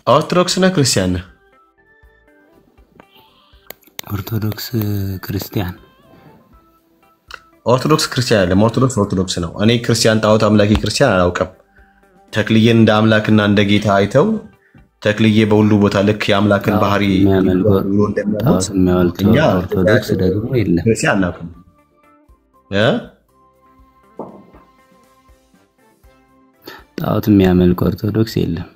ኦርቶዶክስ እና ክርስቲያን ነህ? ኦርቶዶክስ ክርስቲያን ኦርቶዶክስ ክርስቲያን አይደለም። ኦርቶዶክስ ነው። እኔ ክርስቲያን ጣዖት አምላኪ ክርስቲያን አላውቅም። ተክልዬን እንደ አምላክና እንደ ጌታ አይተው ተክልዬ በሁሉ ቦታ ልክ የአምላክን ባህሪ ኦርቶዶክስ ደግሞ የለም። ክርስቲያን አናውቅም። ጣዖት የሚያመልክ ኦርቶዶክስ የለም።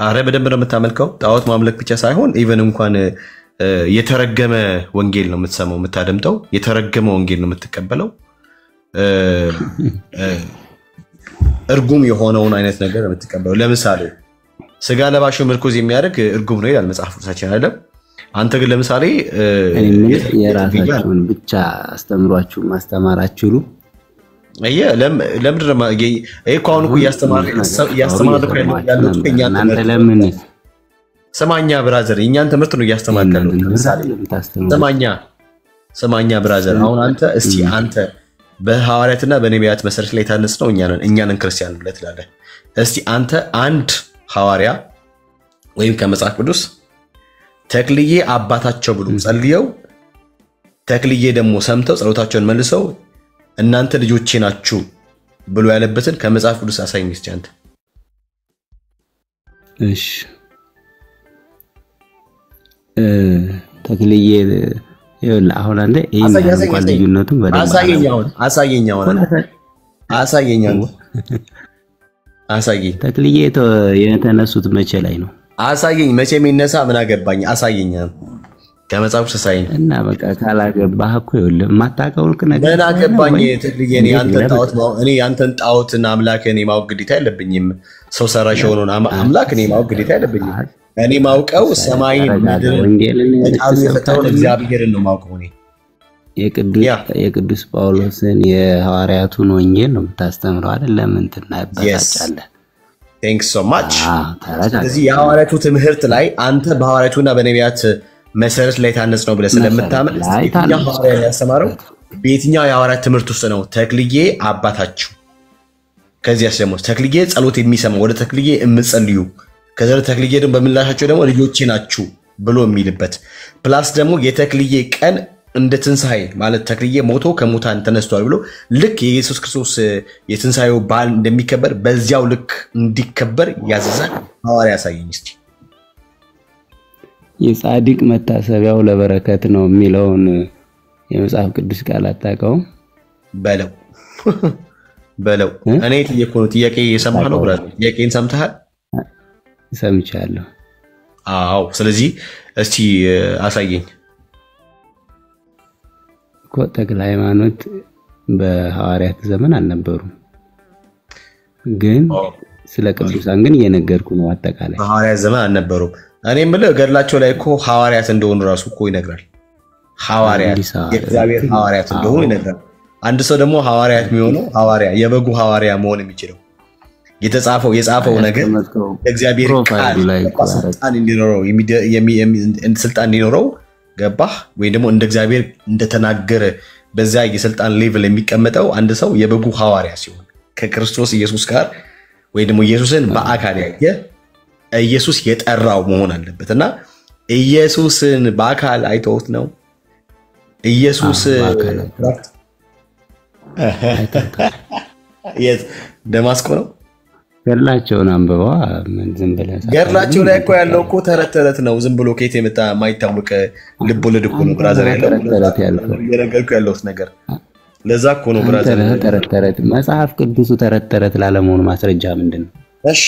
አረ በደንብ ነው የምታመልከው። ጣዖት ማምለክ ብቻ ሳይሆን ኢቨን እንኳን የተረገመ ወንጌል ነው የምትሰማው የምታደምጠው። የተረገመ ወንጌል ነው የምትቀበለው። እርጉም የሆነውን አይነት ነገር የምትቀበለው። ለምሳሌ ስጋ ለባሹ ምርኩዝ የሚያደርግ እርጉም ነው ይላል መጽሐፍ ቅዱሳችን አይደለም? አንተ ግን ለምሳሌ የራሳችሁን ብቻ አስተምሯችሁ ማስተማራችሁ ለምንድን ነው አሁን እኮ እያስተማርኩ ያለሁት የእኛን ትምህርት ለምን ሰማኛ ብራዘር የእኛን ትምህርት ነው እያስተማርኩ ሰማኛ ብራዘር። አሁን አንተ እስቲ አንተ በሐዋርያትና በነቢያት መሰረት ላይ ታነጽ ነው እኛንን ክርስቲያን ብለህ ትላለህ። እስቲ አንተ አንድ ሐዋርያ ወይም ከመጽሐፍ ቅዱስ ተክልዬ አባታቸው ብሎ ጸልየው ተክልዬ ደግሞ ሰምተው ጸሎታቸውን መልሰው እናንተ ልጆቼ ናችሁ ብሎ ያለበትን ከመጽሐፍ ቅዱስ አሳይኝ እስቲ አንተ። እሺ ተክልዬ ይኸውልህ አሁን አንተ ይሄን እንኳን ልዩነቱን በደንብ አሳየኝ። ተክልዬ የተነሱት መቼ ላይ ነው? አሳየኝ። መቼ የሚነሳ ምን አገባኝ? አሳየኝ ከመጽሐፍ ቅዱስ አሳየኝ። እና በቃ ካላገባህ እኮ ይኸውልህ የማታውቀው ነገር ምን አገባኝ? ተክልዬ እኔ ያንተን ጣዖትና አምላክን የማወቅ ግዴታ የለብኝም። ሰው ሰራሽ የሆነውን አምላክ እኔ የማወቅ ግዴታ የለብኝም። እኔ ማውቀው ሰማይን ምድርን የፈጠረውን እግዚአብሔርን ነው ማውቀው። እኔ የቅዱስ ጳውሎስን የሐዋርያቱን ወንጌል ነው የምታስተምረው አይደል? ለምን ትናበታጫለህ? ቴንክስ ሶ ማች። ስለዚህ የሐዋርያቱ ትምህርት ላይ አንተ በሐዋርያቱና በነቢያት መሰረት ላይ ታነጽ ነው ብለህ ስለምታምን የትኛው ሐዋርያ ያስተማረው በየትኛው የሐዋርያት ትምህርት ውስጥ ነው ተክልዬ አባታችሁ? ከዚያስ ደግሞ ተክልዬ ጸሎት የሚሰማው ወደ ተክልዬ የምትጸልዩ ከዛ ተክልዬ ደግሞ በምላሻቸው ደግሞ ልጆቼ ናችሁ ብሎ የሚልበት ፕላስ ደግሞ የተክልዬ ቀን እንደ ትንሳኤ ማለት ተክልዬ ሞቶ ከሙታን ተነስቷል ብሎ ልክ የኢየሱስ ክርስቶስ የትንሳኤው በዓል እንደሚከበር በዚያው ልክ እንዲከበር ያዘዛል ሐዋርያ ያሳየኝ እስቲ። የጻድቅ መታሰቢያው ለበረከት ነው የሚለውን የመጽሐፍ ቅዱስ ቃል አታውቀውም? በለው እኔ ጥያቄ የሰማህ ነው ብራዘር? ጥያቄን ሰምተሃል? ሰምቻለሁ። አዎ ስለዚህ እስቲ አሳየኝ እኮ ተክለ ሃይማኖት በሐዋርያት ዘመን አልነበሩም፣ ግን ስለ ቅዱሳን ግን እየነገርኩ ነው። አጠቃላይ በሐዋርያት ዘመን አልነበሩም። እኔ የምልህ ገድላቸው ላይ እኮ ሐዋርያት እንደሆኑ ራሱ እኮ ይነግራል። ሐዋርያት የእግዚአብሔር ሐዋርያት እንደሆኑ ይነግራል። አንድ ሰው ደግሞ ሐዋርያት የሚሆነው ሐዋርያ የበጉ ሐዋርያ መሆን የሚችለው የጻፈው ነገር እግዚአብሔር ቃል ስልጣን እንዲኖረው ገባህ ወይ? ደግሞ እንደ እግዚአብሔር እንደተናገረ በዛ የስልጣን ሌቭል የሚቀመጠው አንድ ሰው የበጉ ሐዋርያ ሲሆን ከክርስቶስ ኢየሱስ ጋር ወይ ደግሞ ኢየሱስን በአካል ያየ ኢየሱስ የጠራው መሆን አለበት። እና ኢየሱስን በአካል አይተውት ነው ኢየሱስ ደማስቆ ነው ገድላቸውን አንብበዋ ምን ዝም ብለህ ገድላቸው ላይ እኮ ያለው እኮ ተረት ነው። ዝም ብሎ ከየት የመጣ የማይታወቅ ልብ ወለድ እኮ ነው ብራዘር ያለው እየነገርኩህ ያለሁት ነገር ለዛ እኮ ነው ብራዘር። ተረት መጽሐፍ ቅዱሱ ተረት ላለመሆኑ ማስረጃ ምንድን ነው? እሺ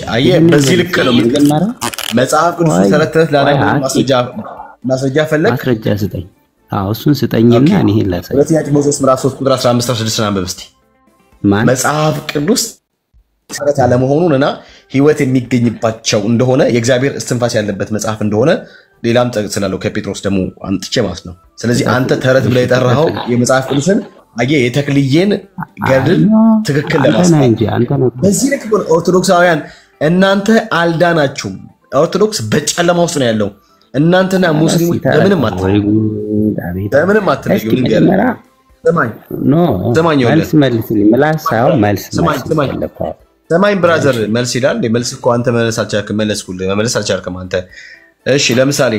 አየህ በዚህ ልክ ነው የምትገማረው። መጽሐፍ ቅዱሱ ተረት ላለመሆኑ ማስረጃ ፈለግ? ማስረጃ ስጠኝ። አዎ እሱን ስጠኝና እኔ ይሄን ላሳይ። ሁለተኛ ጢሞቴዎስ ምዕራፍ 3 ቁጥር 15-16 አንብብ እስቲ። መጽሐፍ ቅዱስ ተረት ያለመሆኑንና ሕይወት የሚገኝባቸው እንደሆነ የእግዚአብሔር እስትንፋስ ያለበት መጽሐፍ እንደሆነ ሌላም ጠቅስላለሁ ከጴጥሮስ ደግሞ አምጥቼ ማለት ነው። ስለዚህ አንተ ተረት ብለህ የጠራኸው የመጽሐፍ ቅዱስን አየህ የተክልዬን ገድል ትክክል ለማስፋት በዚህ ልክ ኦርቶዶክሳውያን እናንተ አልዳናችሁም። ኦርቶዶክስ በጨለማ ውስጥ ነው ያለው። እናንተና ሙስሊሞች በምንም አትለዩ። መልስ መልስልኝ። ምላስ ሳይሆን መልስ ሰማኝ ብራዘር መልስ ይላል መልስ እኮ አንተ መመለስ አልቻልክም መለስኩልህ መመለስ አልቻልክም አንተ እሺ ለምሳሌ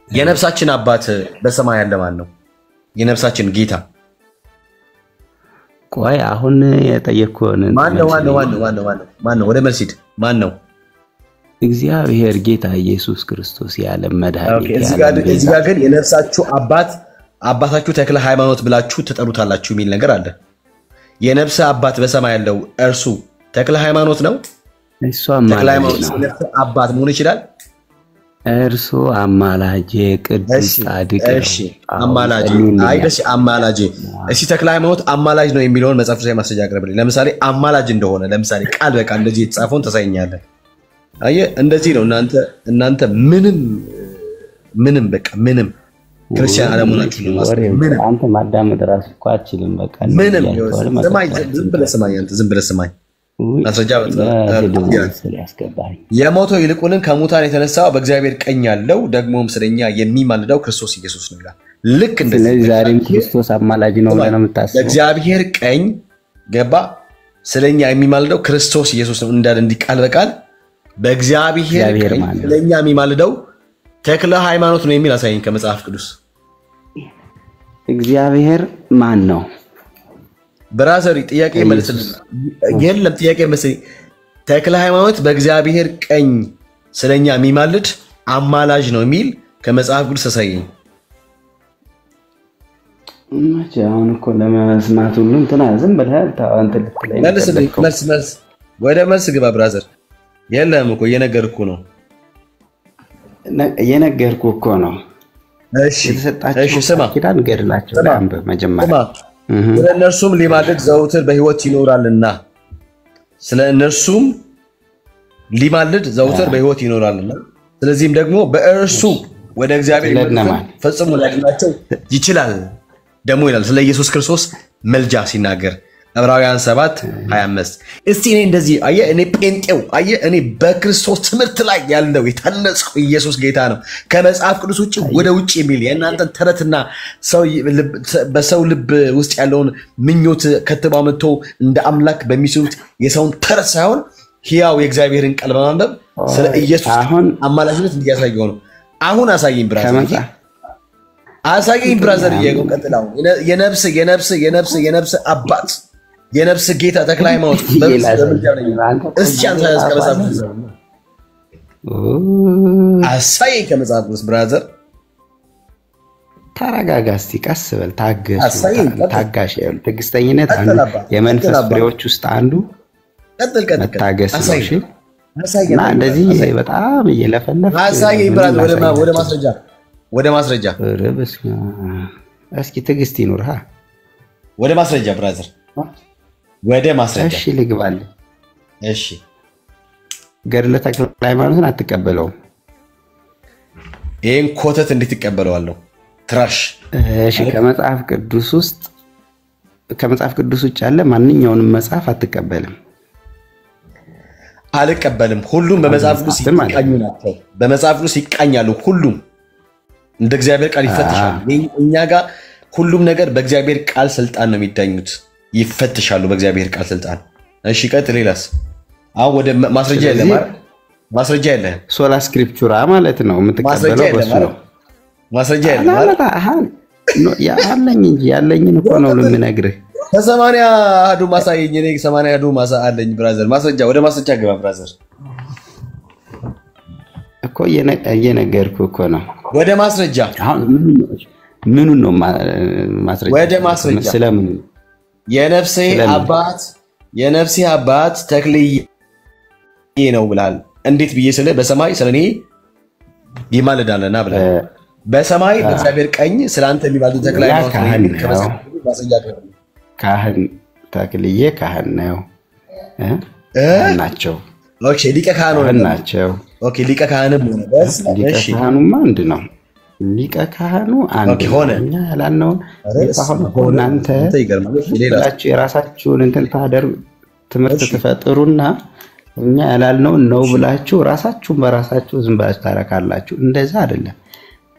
የነፍሳችን አባት በሰማይ ያለ ማን ነው የነፍሳችን ጌታ ቆይ አሁን የጠየቅኩህን ማን ነው ወደ መልስ ሂድ ማን ነው እግዚአብሔር ጌታ ኢየሱስ ክርስቶስ ያለ መድኃኒት እዚህ ጋር ግን የነፍሳችሁ አባታችሁ ተክለ ሃይማኖት ብላችሁ ተጠሩታላችሁ የሚል ነገር አለ የነፍስ አባት በሰማይ ያለው እርሱ ተክለ ሃይማኖት ነው ተክለ ሃይማኖት አባት መሆን ይችላል እርሱ አማላጄ ቅዱስ ጻድቅ እሺ አማላጄ አይደስ አማላጄ እሺ ተክለ ሃይማኖት አማላጅ ነው የሚለውን መጽሐፍ ላይ ማስረጃ አቅርብልኝ ለምሳሌ አማላጅ እንደሆነ ለምሳሌ ቃል በቃል እንደዚህ የተጻፈውን ተሳይኛለህ አየ እንደዚህ ነው እናንተ ምንም በቃ ምንም ክርስቲያን አለመሆናችሁ ነው ምንም አንተ ማዳመጥ ራስ እኮ አትችልም በቃ ምንም ዝም ብለህ ስማኝ ማስረጃ የሞተው ይልቁንም ከሙታን የተነሳው በእግዚአብሔር ቀኝ ያለው ደግሞም ስለኛ የሚማልደው ክርስቶስ ኢየሱስ ነው ይላል ልክ እንደዚህ ዛሬም ክርስቶስ አማላጅ ነው ብለህ ነው የምታስበው በእግዚአብሔር ቀኝ ገባ ስለኛ የሚማልደው ክርስቶስ ኢየሱስ ነው እንዳለ እንዲቃል በቃል በእግዚአብሔር ቀኝ ስለኛ የሚማልደው ተክለ ሃይማኖት ነው የሚል አሳየኝ ከመጽሐፍ ቅዱስ እግዚአብሔር ማን ነው ብራዘር ጥያቄ መልስልኝ የለም ጥያቄ መልስልኝ ተክለ ሃይማኖት በእግዚአብሔር ቀኝ ስለኛ የሚማልድ አማላጅ ነው የሚል ከመጽሐፍ ቅዱስ አሳየኝ አሁን እኮ ለመስማት ሁሉ እንትና ዝም ብለህ አንተ ልትለኝ መልስ ወደ መልስ ግባ ብራዘር የለም እኮ እየነገርኩህ ነው እሺ ስማ ኪዳን ገድላቸው ለአንበብ መጀመሪያ ስለ እነርሱም ሊማልድ ዘውትር በሕይወት ይኖራልና ስለዚህም ደግሞ በእርሱ ወደ እግዚአብሔር ፈጽሞ ሊያድናቸው ይችላል ደሞ ይላል ስለ ኢየሱስ ክርስቶስ መልጃ ሲናገር ዕብራውያን 7:25 እስቲ እኔ እንደዚህ አየ እኔ ጴንጤው አየ እኔ በክርስቶስ ትምህርት ላይ ያለው የታነጽኩ ኢየሱስ ጌታ ነው ከመጽሐፍ ቅዱስ ውጪ ወደ ውጪ የሚል የእናንተን ተረትና በሰው ልብ ውስጥ ያለውን ምኞት ከተባው መጥቶ እንደ አምላክ በሚስሉት የሰውን ተረት ሳይሆን ሕያው የእግዚአብሔርን ቃል በማንበብ ስለ ኢየሱስ አማላጅነት እንዲያሳየው ነው አሁን አሳየኝ ብራዘር ይቀጥላው የነፍስ አባት የነፍስ ጌታ ተክለ ሃይማኖት እስቲ አንተ ያስቀበሳብ አሳየኝ ከመጽሐፍ ቅዱስ ብራዘር ተረጋጋ እስቲ ቀስ በል ታጋሽ ይሁን ትዕግስተኝነት አንዱ የመንፈስ ፍሬዎች ውስጥ አንዱ ቀጥል ታገስ ነው እሺ እና እንደዚህ በጣም እየለፈለፈ አሳየኝ ብራዘር ወደ ማስረጃ እስኪ ትዕግስት ይኑርሃ ወደ ማስረጃ ብራዘር እሺ ልግባል እሺ ገድለ ተክለ ሃይማኖትን አትቀበለው ይሄን ኮተት እንዴት ይቀበለዋለሁ ትራሽ እሺ ከመጽሐፍ ቅዱስ ውጭ ያለ ማንኛውንም መጽሐፍ አትቀበልም አልቀበልም ሁሉም በመጽሐፍ ቅዱስ ይቃኙ ናቸው በመጽሐፍ ቅዱስ ይቃኛሉ ሁሉም እንደ እግዚአብሔር ቃል ይፈተሻሉ እኛ ጋር ሁሉም ነገር በእግዚአብሔር ቃል ስልጣን ነው የሚዳኙት ይፈተሻሉ በእግዚአብሔር ቃል ስልጣን እሺ ቀጥል ሌላስ አሁን ወደ ማስረጃ የለ ሶላ ስክሪፕቹራ ማለት ነው የምትቀበለው በሱ ነው ማስረጃ የለ ያለኝ እንጂ ያለኝን እኮ ነው ለምነግርህ ከ80 አዱ ማሳየኝ እኔ 80 አዱ ማሳአለኝ ብራዘር ማስረጃ ወደ ማስረጃ ገባ ብራዘር እኮ እየነገርኩህ እኮ ነው ወደ ማስረጃ አሁን ምን ነው ማስረጃ ወደ ማስረጃ ስለምን የነፍሴ አባት ተክልዬ ነው ብላል እንዴት ብዬ ስለ በሰማይ ስለኔ ይማልዳልና ብላ በሰማይ በእግዚአብሔር ቀኝ ስላንተ የሚባሉ ተክላይ ነው ካህን ተክልዬ ካህን ነው ናቸው ኦኬ ሊቀ ካህኑ ናቸው ኦኬ ሊቀ ካህንም ሆነ ሊቀ ካህኑማ አንድ ነው ሊቀ ካህኑ አንድ ሆነ ያላልነው እናንተ ሌላችሁ የራሳችሁን እንትን ታደርጉ ትምህርት ተፈጥሩና እኛ ያላልነው ነው ብላችሁ ራሳችሁን በራሳችሁ ዝም ብላችሁ ታረካላችሁ እንደዛ አይደለም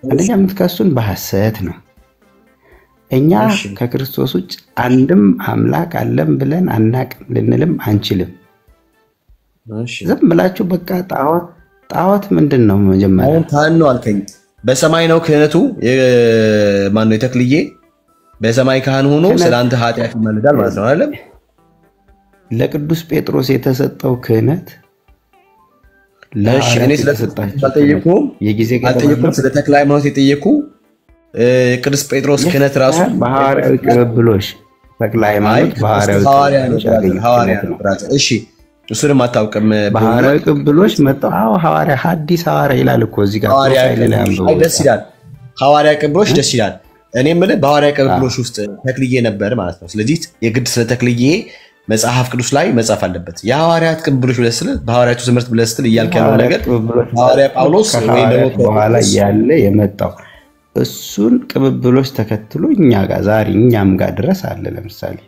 አንደኛ የምትከሱን በሐሰት ነው እኛ ከክርስቶስ ውጭ አንድም አምላክ አለም ብለን አናቅ ልንልም አንችልም ዝም ብላችሁ በቃ ጣዖት ምንድነው መጀመሪያ አሁን ካህን ነው አልከኝ በሰማይ ነው ክህነቱ ማን ነው የተክልዬ በሰማይ ካህን ሆኖ ስላንተ ኃጢአት ይመልዳል ማለት ነው አይደል ለቅዱስ ጴጥሮስ የተሰጠው ክህነት እኔ ስለተጠየቁ የጊዜ ከተጠየቁ ስለ ተክለ ሃይማኖት የጠየቁ ቅዱስ ጴጥሮስ ክህነት ራሱ በሐዋርያዊ ቅብብሎሽ ተክለ ሃይማኖት ሐዋርያ ነው እሺ እሱንም አታውቅም በሐዋርያዊ ቅብብሎሽ መጣው ሐዋርያ ሐዲስ ሐዋርያ ይላል እኮ እዚህ ጋር ደስ ይላል ሐዋርያ ቅብብሎሽ ደስ ይላል እኔ ማለት በሐዋርያ ቅብብሎሽ ውስጥ ተክልዬ ነበር ማለት ነው ስለዚህ የግድ ስለ ተክልዬ መጽሐፍ ቅዱስ ላይ መጻፍ አለበት የሐዋርያት ቅብብሎሽ ብለስል በሐዋርያቱ ትምህርት ብለስል ይያልከው ነገር ሐዋርያ ጳውሎስ ወይ ደግሞ በኋላ ያለ የመጣው እሱን ቅብብሎሽ ተከትሎ እኛ ጋር ዛሬ እኛም ጋር ድረስ አለ ለምሳሌ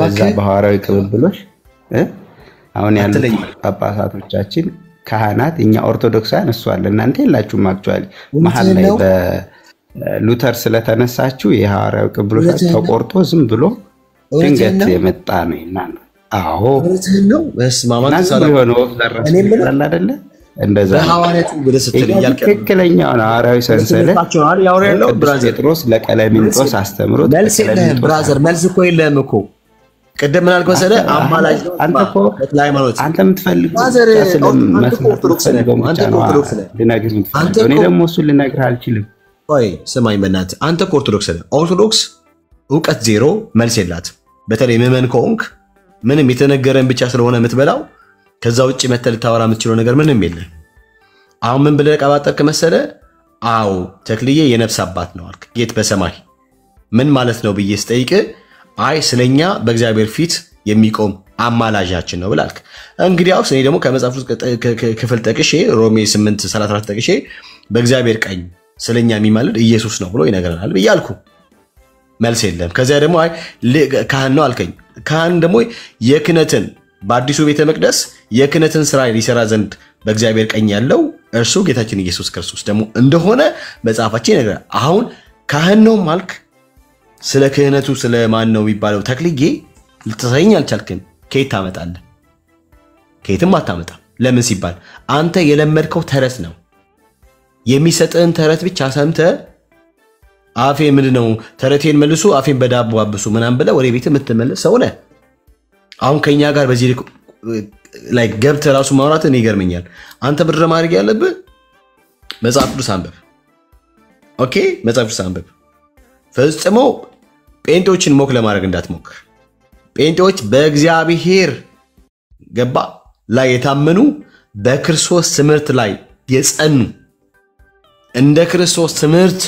እዛ በሐዋርያዊ ቅብብሎሽ አሁን ያሉት ጳጳሳቶቻችን ካህናት እኛ ኦርቶዶክሳውያን እሱ አለ እናንተ የላችሁም አክቹአሊ መሐል ላይ በሉተር ስለተነሳችሁ የሐዋርያው ቅብብሎሽ ተቆርጦ ዝም ብሎ ድንገት የመጣ ነው ይናል አዎ ነው በስማማት ሰላም ነው ወፍዘራሽ አይደለ እንደዛ በሐዋርያቱ ብለስትል ይያልከ ትክክለኛው ሐዋርያዊ ሰንሰለት ያውሬለው ብራዘር ጴጥሮስ ለቀለሚንጦስ አስተምሮት ብራዘር መልስ እኮ የለም እኮ ቀደም ምን አልከው ሰለ አማላጅ አንተ እኮ አንተ የምትፈልገው እኔ ደግሞ እሱን ልነግርህ አልችልም ወይ ስማኝ በእናትህ አንተ ኦርቶዶክስ ነህ ኦርቶዶክስ ዕውቀት ዜሮ መልስ የላት በተለይ ምመን ኮንክ ምንም የተነገረን ብቻ ስለሆነ የምትበላው ከዛ ውጪ መተል ታወራ የምትችለው ነገር ምንም የለም አሁን ምን ብለህ ቀባጠርክ መሰለ አው ተክልዬ የነፍስ አባት ነው አልክ ጌት በሰማይ ምን ማለት ነው ብዬ ስጠይቅ አይ ስለኛ በእግዚአብሔር ፊት የሚቆም አማላጃችን ነው ብላልክ እንግዲህ አውስ እኔ ደግሞ ከመጽሐፍ ክፍል ጠቅሼ ሮሜ 8:34 ጠቅሼ በእግዚአብሔር ቀኝ ስለኛ የሚማልድ ኢየሱስ ነው ብሎ ይነገራል ብያልኩ መልስ የለም ከዛ ደግሞ አይ ካህን ነው አልከኝ ካህን ደግሞ የክህነትን በአዲሱ ቤተ መቅደስ የክህነትን ስራ ሊሰራ ዘንድ በእግዚአብሔር ቀኝ ያለው እርሱ ጌታችን ኢየሱስ ክርስቶስ ደግሞ እንደሆነ መጽሐፋችን ይነግራል አሁን ካህን ነው ማልክ ስለ ክህነቱ ስለ ማን ነው የሚባለው ተክልዬ ልትሰኝ አልቻልክም ከየት ታመጣለህ ከየትም አታመጣ ለምን ሲባል አንተ የለመድከው ተረት ነው የሚሰጥህን ተረት ብቻ ሰምተህ አፌ ምንድነው ተረቴን መልሱ አፌን በዳቦ አብሱ ምናምን ብለህ ወደ ቤት የምትመለስ ሰው ነህ አሁን ከኛ ጋር በዚህ ላይክ ገብተህ ራሱ ማውራት እኔ ይገርመኛል አንተ ብድረ ማድረግ ያለብህ መጽሐፍ ቅዱስ አንብብ ኦኬ መጽሐፍ ቅዱስ አንብብ ፈጽሞ ጴንጤዎችን ሞክ ለማድረግ እንዳትሞክር ጴንጤዎች በእግዚአብሔር ገባ ላይ የታመኑ በክርስቶስ ትምህርት ላይ የጸኑ እንደ ክርስቶስ ትምህርት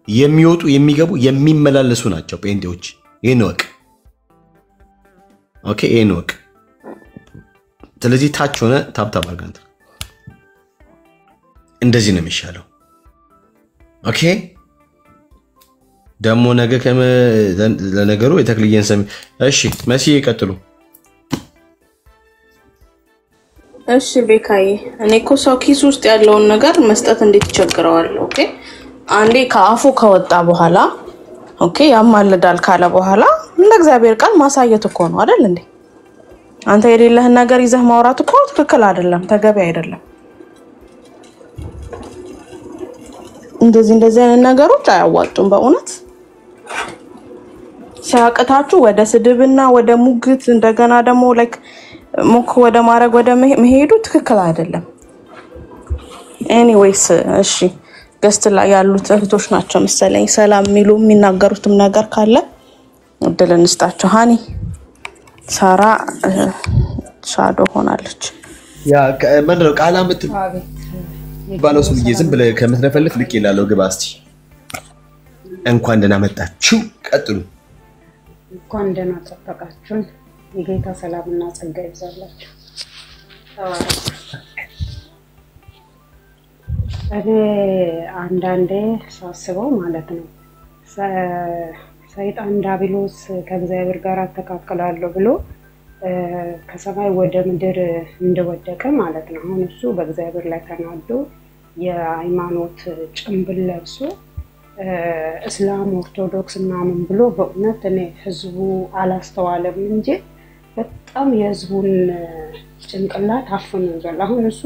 የሚወጡ የሚገቡ የሚመላለሱ ናቸው ጴንጤዎች ይሄን ወቅ ኦኬ ይሄን ወቅ ስለዚህ ታች ሆነ ታብታብ አርጋንት እንደዚህ ነው የሚሻለው ኦኬ ደሞ ነገ ለነገሩ የተክልየን ሰም እሺ መሲ ይቀጥሉ እሺ ቤካዬ እኔ እኮ ሰው ኪስ ውስጥ ያለውን ነገር መስጠት እንዴት ይቸግረዋል ኦኬ አንዴ ከአፉ ከወጣ በኋላ ኦኬ ያማልዳል ካለ በኋላ እንደ እግዚአብሔር ቃል ማሳየት እኮ ነው አይደል እንዴ አንተ የሌለህን ነገር ይዘህ ማውራት እኮ ትክክል አይደለም ተገቢ አይደለም እንደዚህ አይነት ነገሮች አያዋጡም በእውነት ሲያቀታችሁ ወደ ስድብና ወደ ሙግት እንደገና ደግሞ ላይክ ሞክ ወደ ማረግ ወደ መሄዱ ትክክል አይደለም ኤኒዌይስ እሺ ገስት ላይ ያሉት እህቶች ናቸው መሰለኝ ሰላም ሚሉ የሚናገሩትም ነገር ካለ እድል እንስጣቸው ሃኒ ሳራ ሻዶ ሆናለች ያ ምንድነው ቃላ ባለው ሰው ዝም ብለ ከምትነፈልፍ ልክ ይላለው ግባ እስቲ እንኳን ደህና መጣችሁ ቀጥሉ እንኳን ደህና ተጠቃችሁ የጌታ ሰላምና ጸጋ ይብዛላችሁ እኔ አንዳንዴ ሳስበው ማለት ነው ሰይጣን ዳቢሎስ ከእግዚአብሔር ጋር ተካከላለሁ ብሎ ከሰማይ ወደ ምድር እንደወደቀ ማለት ነው አሁን እሱ በእግዚአብሔር ላይ ተናዶ የሃይማኖት ጭምብል ለብሶ እስላም ኦርቶዶክስ ምናምን ብሎ በእውነት እኔ ህዝቡ አላስተዋለም እንጂ በጣም የህዝቡን ጭንቅላት አፍኖ ይዟል። አሁን እሱ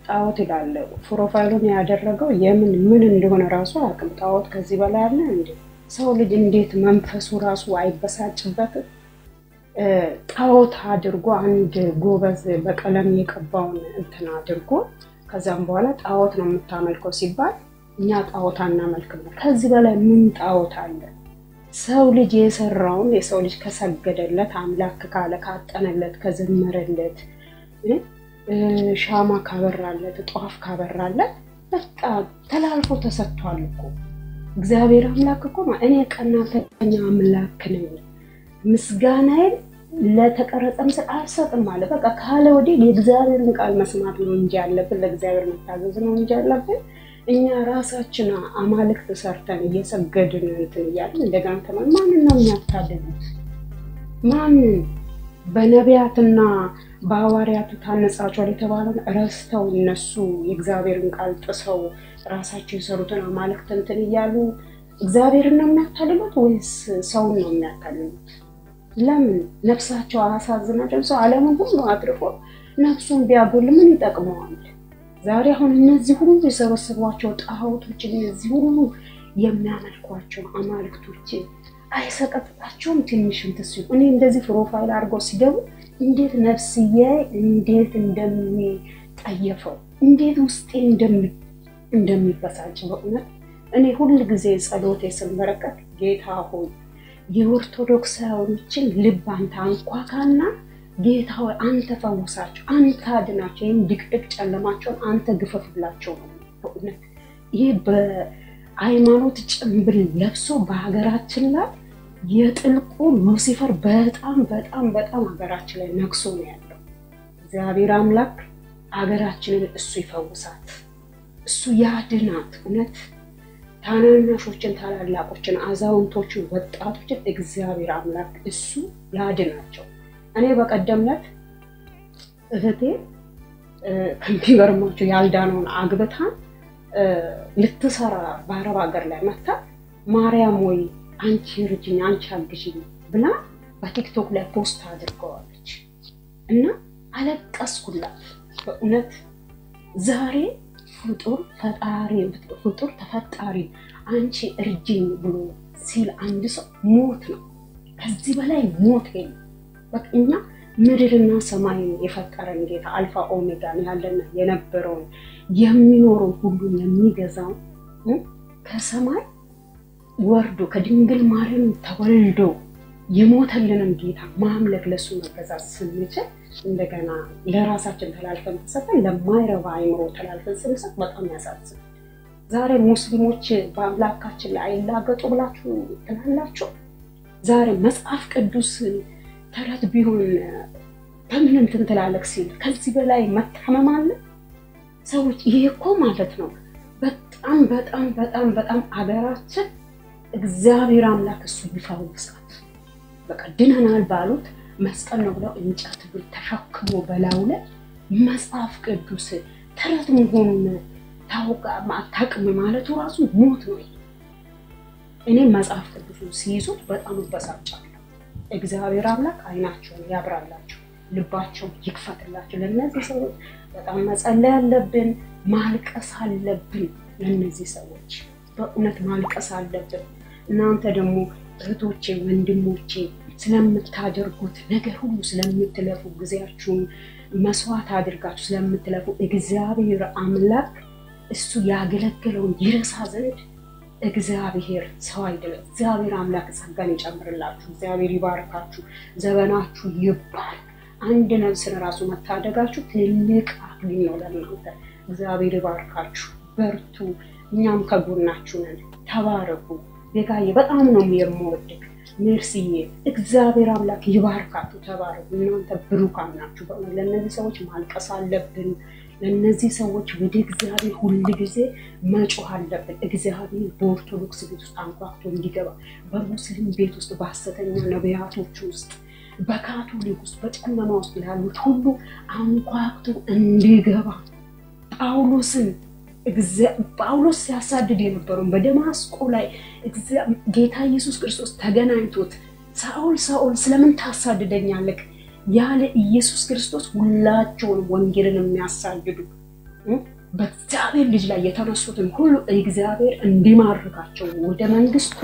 ጣዖት ይላል ፕሮፋይሉን ያደረገው ምን እንደሆነ ራሱ አቅም ጣዖት ከዚህ በላይ አለ እንዴ? ሰው ልጅ እንዴት መንፈሱ ራሱ አይበሳጭበትም? ጣዖት አድርጎ አንድ ጎበዝ በቀለም የቀባውን እንትን አድርጎ ከዛም በኋላ ጣዖት ነው የምታመልከው ሲባል እኛ ጣዖት አናመልክም። ከዚህ በላይ ምን ጣዖት አለ? ሰው ልጅ የሰራውን የሰው ልጅ ከሰገደለት አምላክ ካለ ካጠነለት ከዘመረለት ሻማ ካበራለት ጧፍ ካበራለት በቃ ተላልፎ ተሰጥቷል እኮ። እግዚአብሔር አምላክ እኮ እኔ ቀናተኛ አምላክ ነኝ ምስጋናዬን ለተቀረጸ ምስል አልሰጥም ማለት በቃ ካለ ወዲህ የእግዚአብሔርን ቃል መስማት ነው እንጂ ያለብን ለእግዚአብሔር መታዘዝ ነው እንጂ ያለብን እኛ ራሳችን አማልክት ሰርተን እየሰገድን እንትን እያልን እንደገና ማንን ነው የሚያታልሉት? ማንን? በነቢያትና በሐዋርያቱ ታነጻቸዋል የተባለው ረስተው እነሱ የእግዚአብሔርን ቃል ጥሰው ራሳቸው የሰሩትን አማልክት እንትን እያሉ እግዚአብሔርን ነው የሚያታልሉት ወይስ ሰውን ነው የሚያታልሉት? ለምን ነፍሳቸው አሳዝናቸው? ሰው ዓለምን ሁሉ አትርፎ ነፍሱን ቢያጎል ምን ይጠቅመዋል? ዛሬ አሁን እነዚህ ሁሉ የሰበሰቧቸው ጣዖቶች እነዚህ ሁሉ የሚያመልኳቸው አማልክቶች አይሰቀጥጣቸውም? ትንሽ እንትስ እኔ እንደዚህ ፕሮፋይል አድርገው ሲገቡ እንዴት ነፍስዬ እንዴት እንደሚጠየፈው እንዴት ውስጤ እንደሚበሳጭ በእውነት እኔ ሁሉ ጊዜ ጸሎቴ ስንበረከት ጌታ ሆይ የኦርቶዶክሳውያኖችን ልብ አንተ አንኳካና ጌታ ሆይ አንተ ፈውሳቸው አንተ አድናቸው ይሄን ድቅድቅ ጨለማቸውን አንተ ግፈፍላቸው ነው በእውነት። ይሄ በሃይማኖት ጭምብል ለብሶ በሀገራችን ላይ የጥልቁ ሉሲፈር በጣም ሀገራችን ላይ ነክሶ ነው ያለው። እግዚአብሔር አምላክ ሀገራችንን እሱ ይፈውሳት እሱ ያድናት እውነት። ታናናሾችን ታላላቆችን አዛውንቶችን ወጣቶችን እግዚአብሔር አምላክ እሱ ያድናቸው። እኔ በቀደምነት እህቴ ከሚገርማችሁ ያልዳነውን አግብታ ልትሰራ በአረብ ሀገር ላይ መጣ ማርያም ወይ አንቺ ርጅኝ አንቺ አግዢኝ ብላ በቲክቶክ ላይ ፖስት አድርገዋለች እና አለቀስኩላት በእውነት። ዛሬ ፍጡር ተፈጣሪ አንቺ እርጅኝ ብሎ ሲል አንድ ሰው ሞት ነው። ከዚህ በላይ ሞት የለም። በእኛ ምድርና ሰማይ የፈጠረን ጌታ አልፋ ኦሜጋ ያለና የነበረውን የሚኖረው ሁሉ የሚገዛው ከሰማይ ወርዶ ከድንግል ማርያም ተወልዶ የሞተልንን ጌታ ማምለክ ለሱ መገዛት ስንችል እንደገና ለራሳችን ተላልፈን ተሰጠን ለማይረባ አይምሮ ተላልፈን ስንሰጥ በጣም ያሳዝናል። ዛሬ ሙስሊሞች በአምላካችን ላይ አይላገጡ ብላችሁ ትላላችሁ። ዛሬ መጽሐፍ ቅዱስ ተረት ቢሆን በምን እንትን ትላለክ ሲል ከዚህ በላይ መታመም አለ? ሰዎች ይሄ እኮ ማለት ነው በጣም አገራችን እግዚአብሔር አምላክ እሱ ይፈውሳት። በቃ ድነናል ባሉት መስቀል ነው ብለው እንጨት ተሸክሞ በላው ላይ መጽሐፍ ቅዱስ ተረት መሆኑን ታውቃ ማለቱ ራሱ ሞት ነው። እኔ መጽሐፍ ቅዱስ ሲይዙት በጣም በሳጫለሁ። እግዚአብሔር አምላክ አይናቸውን ያብራላቸው ልባቸው ይክፈትላቸው። ለነዚህ ሰዎች በጣም መጸለይ አለብን፣ ማልቀስ አለብን። ለነዚህ ሰዎች በእውነት ማልቀስ አለብን። እናንተ ደግሞ እህቶቼ ወንድሞቼ ስለምታደርጉት ነገር ሁሉ ስለምትለፉ ጊዜያችሁን መስዋዕት አድርጋችሁ ስለምትለፉ እግዚአብሔር አምላክ እሱ ያገለገለውን ይረሳ ዘንድ እግዚአብሔር ሰው አይደለም። እግዚአብሔር አምላክ ጸጋን ይጨምርላችሁ። እግዚአብሔር ይባርካችሁ። ዘመናችሁ ይባርክ። አንድ ነፍስን ራሱ መታደጋችሁ ትልቅ አክሊል ነው ለእናንተ። እግዚአብሔር ይባርካችሁ። በርቱ። እኛም ከጎናችሁ ነን። ተባረኩ። ጌታዬ በጣም ነው የምወድቅ። ሜርሲዬ እግዚአብሔር አምላክ ይባርካችሁ። ተባረኩ። እናንተ ብሩካን ናችሁ። በእውነት ለነዚህ ሰዎች ማልቀስ አለብን። ለነዚህ ሰዎች ወደ እግዚአብሔር ሁሉ ጊዜ መጮህ አለብን። እግዚአብሔር በኦርቶዶክስ ቤት ውስጥ አንኳኩቶ እንዲገባ፣ በሙስሊም ቤት ውስጥ በሐሰተኛ ነቢያቶች ውስጥ በካቶሊክ ውስጥ በጨለማ ውስጥ ያሉት ሁሉ አንኳኩቶ እንዲገባ ጳውሎስ ሲያሳድድ የነበረው በደማስቆ ላይ ጌታ ኢየሱስ ክርስቶስ ተገናኝቶት ሳኦል ስለምን ታሳድደኛለህ? ያለ ኢየሱስ ክርስቶስ ሁላቸውን ወንጌልን የሚያሳድዱ በእግዚአብሔር ልጅ ላይ የተነሱትን ሁሉ እግዚአብሔር እንዲማርካቸው ወደ መንግስቱ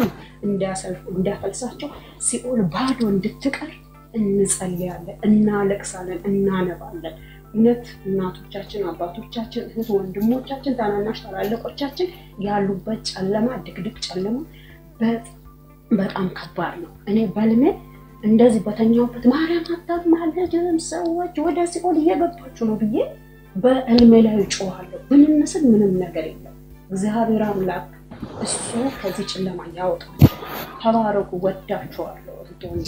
እንዲያፈልሳቸው ሲኦል ባዶ እንድትቀር እንጸልያለን፣ እናለቅሳለን፣ እናነባለን። እውነት እናቶቻችን፣ አባቶቻችን፣ እህት ወንድሞቻችን፣ ታናናሽ ታላላቆቻችን ያሉበት ጨለማ ድቅድቅ ጨለማ በጣም ከባድ ነው። እኔ በልሜ እንደዚህ በተኛውበት ማርያም አታማልደን ሰዎች ወደ ሲኦል እየገባችሁ ነው ብዬ በእልሜ ላይ ጮሃለሁ። ብንነስል ምንም ነገር የለም። እግዚአብሔር አምላክ እሱ ከዚህ ጨለማ ያወጣችሁ። ተባረኩ። ወዳችኋለሁ።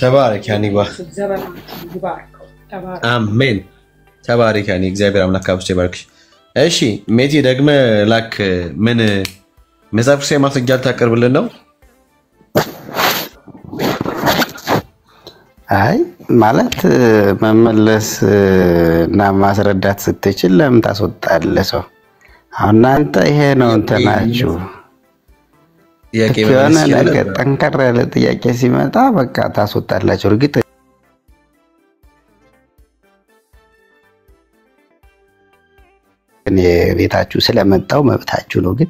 ተባረክ ያኒባ ዘበናችሁ ይባርከው። ተባረክ። አሜን። ተባረክ ያኒ እግዚአብሔር አምላክ አብስቶ ይባርክሽ። እሺ ሜቲ ደግመ ላክ ምን መጽሐፍ ቅዱስ ማስረጃ ታቀርብልን ነው? አይ ማለት መመለስ እና ማስረዳት ስትችል ለምን ታስወጣለህ ሰው? አሁን እናንተ ይሄ ነው እንትናችሁ የሆነ ነገር ጠንከር ያለ ጥያቄ ሲመጣ በቃ ታስወጣላችሁ። እርግጥ እኔ ቤታችሁ ስለመጣው መብታችሁ ነው። ግን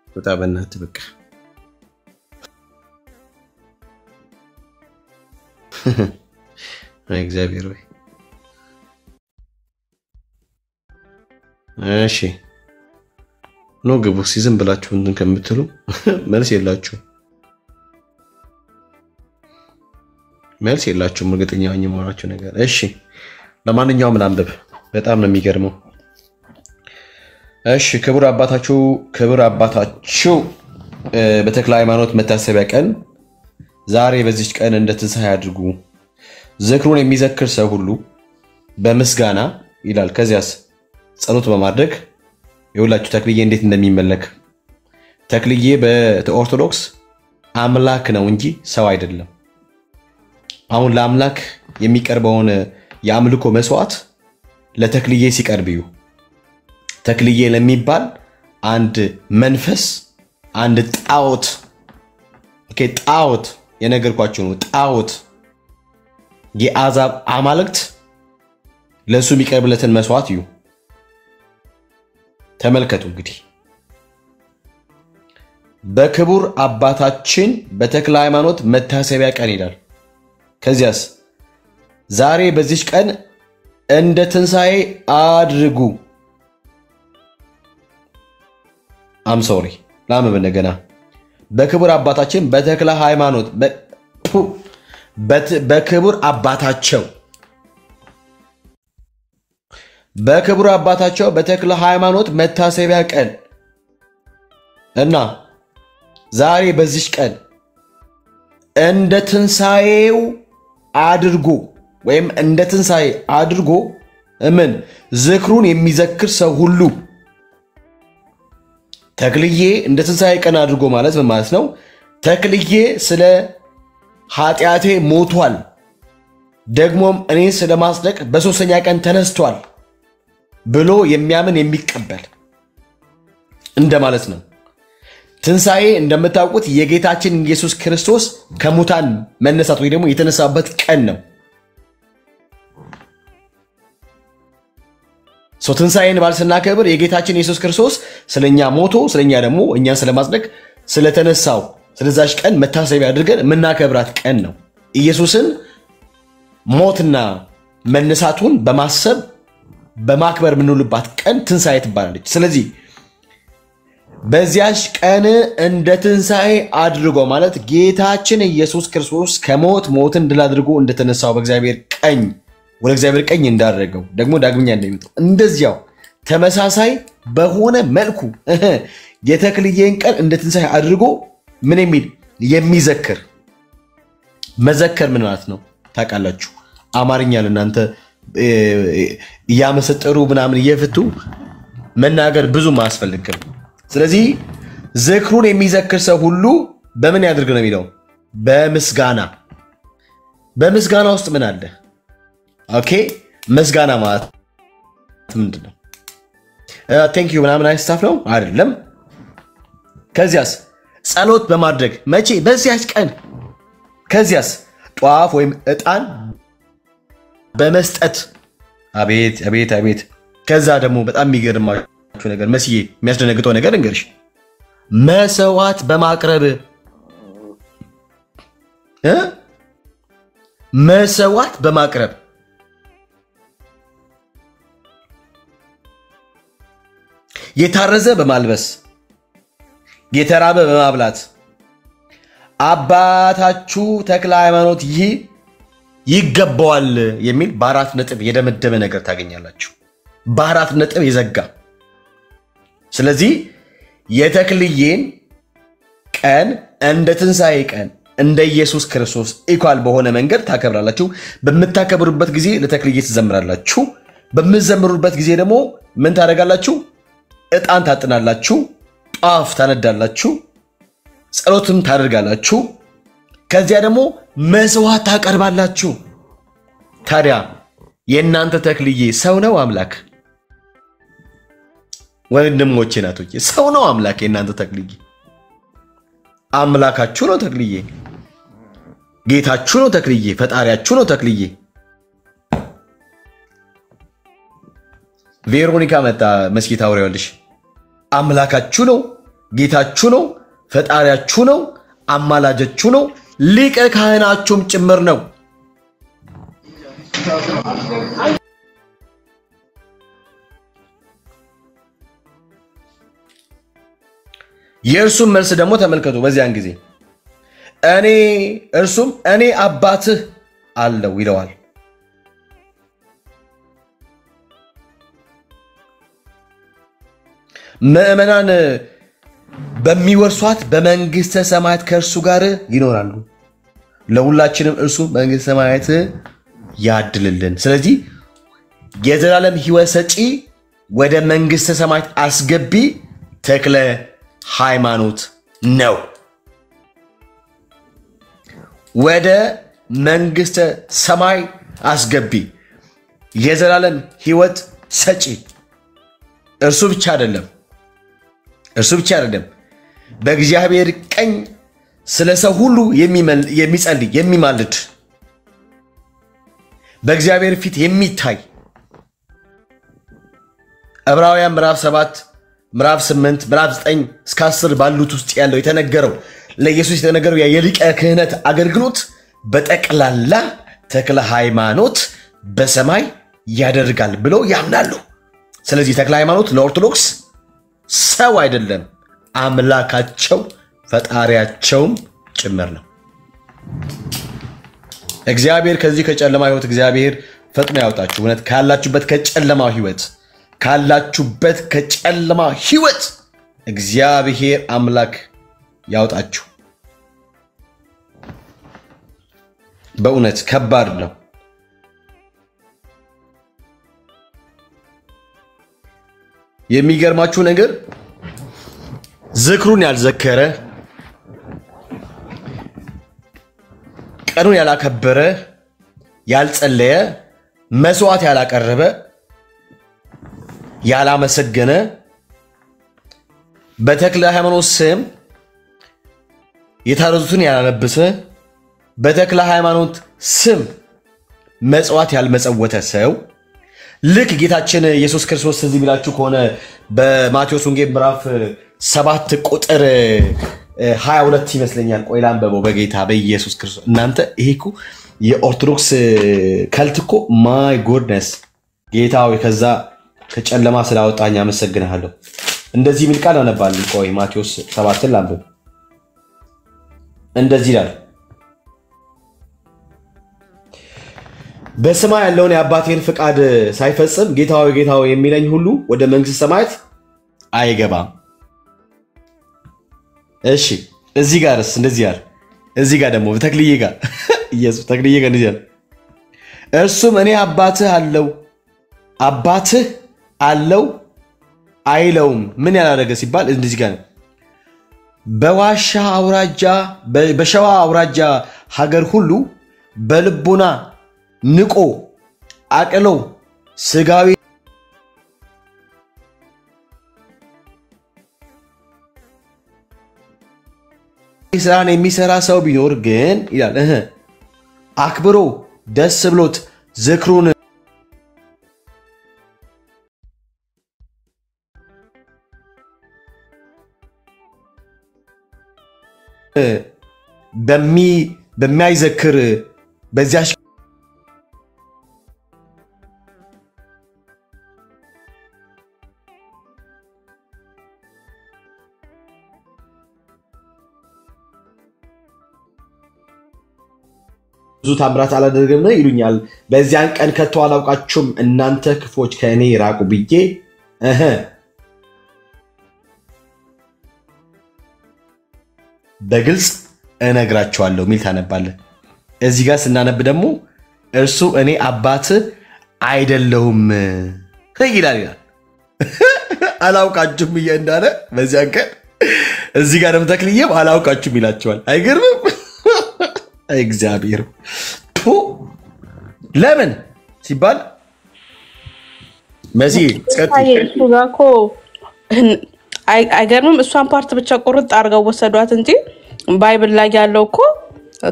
ወጣ በእናትህ በቃ እግዚአብሔር ወይ እሺ ኖ ግቡ ሲዝም ብላችሁ እንትን ከምትሉ መልስ የላችሁም። እርግጠኛ ነኝ የማወራችሁ ነገር። እሺ ለማንኛውም ላንብብ፣ በጣም ነው የሚገርመው። እሺ ክቡር አባታችሁ በተክለ ሃይማኖት መታሰቢያ ቀን ዛሬ በዚች ቀን እንደ ትንሣኤ አድርጉ። ዝክሩን የሚዘክር ሰው ሁሉ በምስጋና ይላል። ከዚያስ ጸሎት በማድረግ ይውላችሁ ተክልዬ እንዴት እንደሚመለክ። ተክልዬ በኦርቶዶክስ አምላክ ነው እንጂ ሰው አይደለም። አሁን ለአምላክ የሚቀርበውን የአምልኮ መስዋዕት ለተክልዬ ሲቀርብዩ ተክልዬ ለሚባል አንድ መንፈስ አንድ ጣዖት ጣዖት የነገርኳችሁ ነው። ጣዖት የአዛብ አማልክት ለሱ የሚቀርብለትን መስዋዕት እዩ። ተመልከቱ እንግዲህ በክቡር አባታችን በተክለ ሃይማኖት መታሰቢያ ቀን ይላል። ከዚያስ ዛሬ በዚች ቀን እንደ ትንሣኤ አድርጉ። ሶሪ ላምብ እንደገና በክቡር አባታችን በተክለ ሃይማኖት በክቡር አባታቸው በተክለ ሃይማኖት መታሰቢያ ቀን እና ዛሬ በዚች ቀን እንደ ትንሣኤው አድርጎ ወይም እንደ ትንሣኤ አድርጎ ምን ዝክሩን የሚዘክር ሰው ሁሉ ተክልዬ እንደ ትንሣኤ ቀን አድርጎ ማለት ምን ማለት ነው? ተክልዬ ስለ ኃጢአቴ ሞቷል፣ ደግሞም እኔ ስለማጽደቅ በሶስተኛ ቀን ተነስቷል ብሎ የሚያምን የሚቀበል እንደማለት ነው። ትንሣኤ እንደምታውቁት የጌታችን ኢየሱስ ክርስቶስ ከሙታን መነሳት ወይ ደግሞ የተነሳበት ቀን ነው። ትንሣኤን በዓል ስናከብር የጌታችን ኢየሱስ ክርስቶስ ስለኛ ሞቶ ስለኛ ደግሞ እኛን ስለማጽደቅ ስለተነሳው ስለዛች ቀን መታሰቢያ አድርገን የምናከብራት ቀን ነው። ኢየሱስን ሞትና መነሳቱን በማሰብ በማክበር የምንውልባት ቀን ትንሣኤ ትባላለች። ስለዚህ በዚያች ቀን እንደ ትንሣኤ አድርጎ ማለት ጌታችን ኢየሱስ ክርስቶስ ከሞት ሞትን ድል አድርጎ እንደተነሳው በእግዚአብሔር ቀኝ ወደ እግዚአብሔር ቀኝ እንዳደረገው ደግሞ ዳግመኛ እንደሚመጣው እንደዚያው ተመሳሳይ በሆነ መልኩ የተክልዬን ቀን እንደ ትንሣኤ አድርጎ ምን የሚል የሚዘክር መዘከር ምን ማለት ነው ታውቃላችሁ? አማርኛ ለእናንተ እያመሰጠሩ ምናምን እየፍቱ መናገር ብዙም አያስፈልግም። ስለዚህ ዝክሩን የሚዘክር ሰው ሁሉ በምን ያድርግ ነው የሚለው? በምስጋና። በምስጋና ውስጥ ምን አለ? ኦኬ ምስጋና ማለት ምንድን ነው? ቴንክ ዩ ምናምን አይስታፍ ነው አይደለም። ከዚያስ ጸሎት በማድረግ መቼ? በዚያች ቀን። ከዚያስ ጧፍ ወይም ዕጣን በመስጠት አቤት አቤት አቤት ከዛ ደግሞ በጣም የሚገርማችሁ ነገር መስዬ የሚያስደነግጠው ነገር እንግዲህ መስዋዕት በማቅረብ መስዋዕት በማቅረብ የታረዘ በማልበስ የተራበ በማብላት አባታችሁ ተክለ ሃይማኖት ይህ ይገባዋል የሚል በአራት ነጥብ የደመደመ ነገር ታገኛላችሁ። በአራት ነጥብ የዘጋ። ስለዚህ የተክልዬን ቀን እንደ ትንሣኤ ቀን እንደ ኢየሱስ ክርስቶስ ኢኳል በሆነ መንገድ ታከብራላችሁ። በምታከብሩበት ጊዜ ለተክልዬ ትዘምራላችሁ። በምትዘምሩበት ጊዜ ደግሞ ምን ታደርጋላችሁ? ዕጣን ታጥናላችሁ፣ ጧፍ ታነዳላችሁ፣ ጸሎትም ታደርጋላችሁ። ከዚያ ደግሞ መስዋዕት ታቀርባላችሁ። ታዲያ የእናንተ ተክልዬ ሰው ነው አምላክ? ወንድሞቼ ናቶቼ ሰው ነው አምላክ? የእናንተ ተክልዬ አምላካችሁ ነው ተክልዬ፣ ጌታችሁ ነው ተክልዬ፣ ፈጣሪያችሁ ነው ተክልዬ። ቬሮኒካ መጣ መስጊድ አውሪያለሽ። አምላካችሁ ነው፣ ጌታችሁ ነው፣ ፈጣሪያችሁ ነው፣ አማላጃችሁ ነው፣ ሊቀ ካህናችሁም ጭምር ነው። የእርሱም መልስ ደግሞ ተመልከቱ። በዚያን ጊዜ እኔ አባትህ አለው ይለዋል። ምእመናን በሚወርሷት በመንግስተ ሰማያት ከእርሱ ጋር ይኖራሉ። ለሁላችንም እርሱ መንግስተ ሰማያት ያድልልን። ስለዚህ የዘላለም ሕይወት ሰጪ ወደ መንግስተ ሰማያት አስገቢ ተክለ ሃይማኖት ነው። ወደ መንግስተ ሰማይ አስገቢ የዘላለም ሕይወት ሰጪ እርሱ ብቻ አይደለም፣ በእግዚአብሔር ቀኝ ስለ ሰው ሁሉ የሚጸልይ የሚማልድ በእግዚአብሔር ፊት የሚታይ ዕብራውያን ምዕራፍ 7 ምዕራፍ 8 ምዕራፍ 9 እስከ 10 ባሉት ውስጥ ያለው የተነገረው ለኢየሱስ የተነገረው የሊቀ ክህነት አገልግሎት በጠቅላላ ተክለ ሃይማኖት በሰማይ ያደርጋል ብለው ያምናሉ። ስለዚህ ተክለ ሃይማኖት ለኦርቶዶክስ ሰው አይደለም፣ አምላካቸው ፈጣሪያቸውም ጭምር ነው። እግዚአብሔር ከዚህ ከጨለማ ህይወት እግዚአብሔር ፈጥኖ ያውጣችሁ። እውነት ካላችሁበት ከጨለማ ህይወት እግዚአብሔር አምላክ ያውጣችሁ። በእውነት ከባድ ነው። የሚገርማችሁ ነገር ዝክሩን ያልዘከረ ቀኑን ያላከበረ ያልጸለየ መስዋዕት ያላቀረበ ያላመሰገነ በተክለ ሃይማኖት ስም የታረዙትን ያላለበሰ በተክለ ሃይማኖት ስም መጽዋት ያልመጸወተ ሰው ልክ ጌታችን ኢየሱስ ክርስቶስ እዚህ ብላችሁ ከሆነ በማቴዎስ ወንጌል ምዕራፍ 7 ቁጥር 22 ይመስለኛል። ቆይ ላንብበው። በጌታ በኢየሱስ ክርስቶስ እናንተ ይሄ እኮ የኦርቶዶክስ ከልት እኮ ማይ ጎድነስ ጌታው ከዛ ከጨለማ ስላወጣኝ አመሰግናለሁ። እንደዚህ የሚል ቃል አነባለሁ። ቆይ ማቴዎስ 7 ላንብብ። እንደዚህ ይላል፣ በሰማይ ያለውን የአባቴን ፍቃድ ሳይፈጽም ጌታው የሚለኝ ሁሉ ወደ መንግስተ ሰማያት አይገባም። እሺ እዚህ ጋርስ እንደዚህ ያለ እዚህ ጋር ደግሞ ተክልዬ ጋር ኢየሱስ ተክልዬ ጋር እንደዚህ ያለ እርሱም እኔ አባትህ አለው አይለውም። ምን ያላደረገ ሲባል እንደዚህ ጋር በሸዋ አውራጃ ሀገር ሁሉ በልቡና ንቆ አቅሎ ስጋዊ ስራን የሚሰራ ሰው ቢኖር ግን ይላል አክብሮ ደስ ብሎት ዝክሩን በሚያይዘክር በዚያሽ ብዙ ታምራት አላደረገም ነው ይሉኛል። በዚያን ቀን ከቶ አላውቃችሁም እናንተ ክፎች ከእኔ ራቁ ብዬ በግልጽ እነግራቸዋለሁ ሚል ታነባለህ። እዚህ ጋር ስናነብ ደግሞ እርሱ እኔ አባት አይደለሁም ይላል። አላውቃችሁም ብዬ እንዳለ በዚያን ቀን እዚህ ጋር ደግሞ ተክልዬም አላውቃችሁም ይላቸዋል። አይገርምም? እግዚአብሔር ለምን ሲባል መሲ እሱጋኮ አይገርምም? እሷን ፓርት ብቻ ቁርጥ አድርገው ወሰዷት እንጂ ባይብል ላይ ያለው እኮ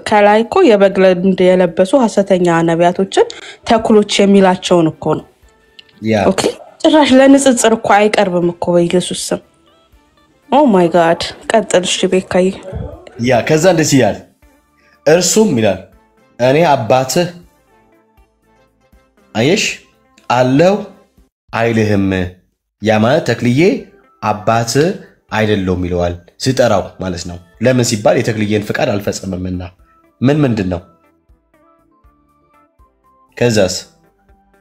ከላይ እኮ የበግ ለምድ የለበሱ ሐሰተኛ ነቢያቶችን ተኩሎች የሚላቸውን እኮ ነው። ኦኬ ጭራሽ ለንጽጽር እኮ አይቀርብም እኮ በኢየሱስ ስም። ኦ ማይ ጋድ ቀጥል እሺ ቤካዬ። ያ ከዛ እንደዚህ ይላል እርሱም ይላል እኔ አባትህ አየሽ አለው አይልህም። ያ ማለት ተክልዬ አባትህ አይደለሁም ይለዋል ሲጠራው ማለት ነው። ለምን ሲባል የተክልዬን ፍቃድ አልፈጸመምና ምንድን ነው? ከዛስ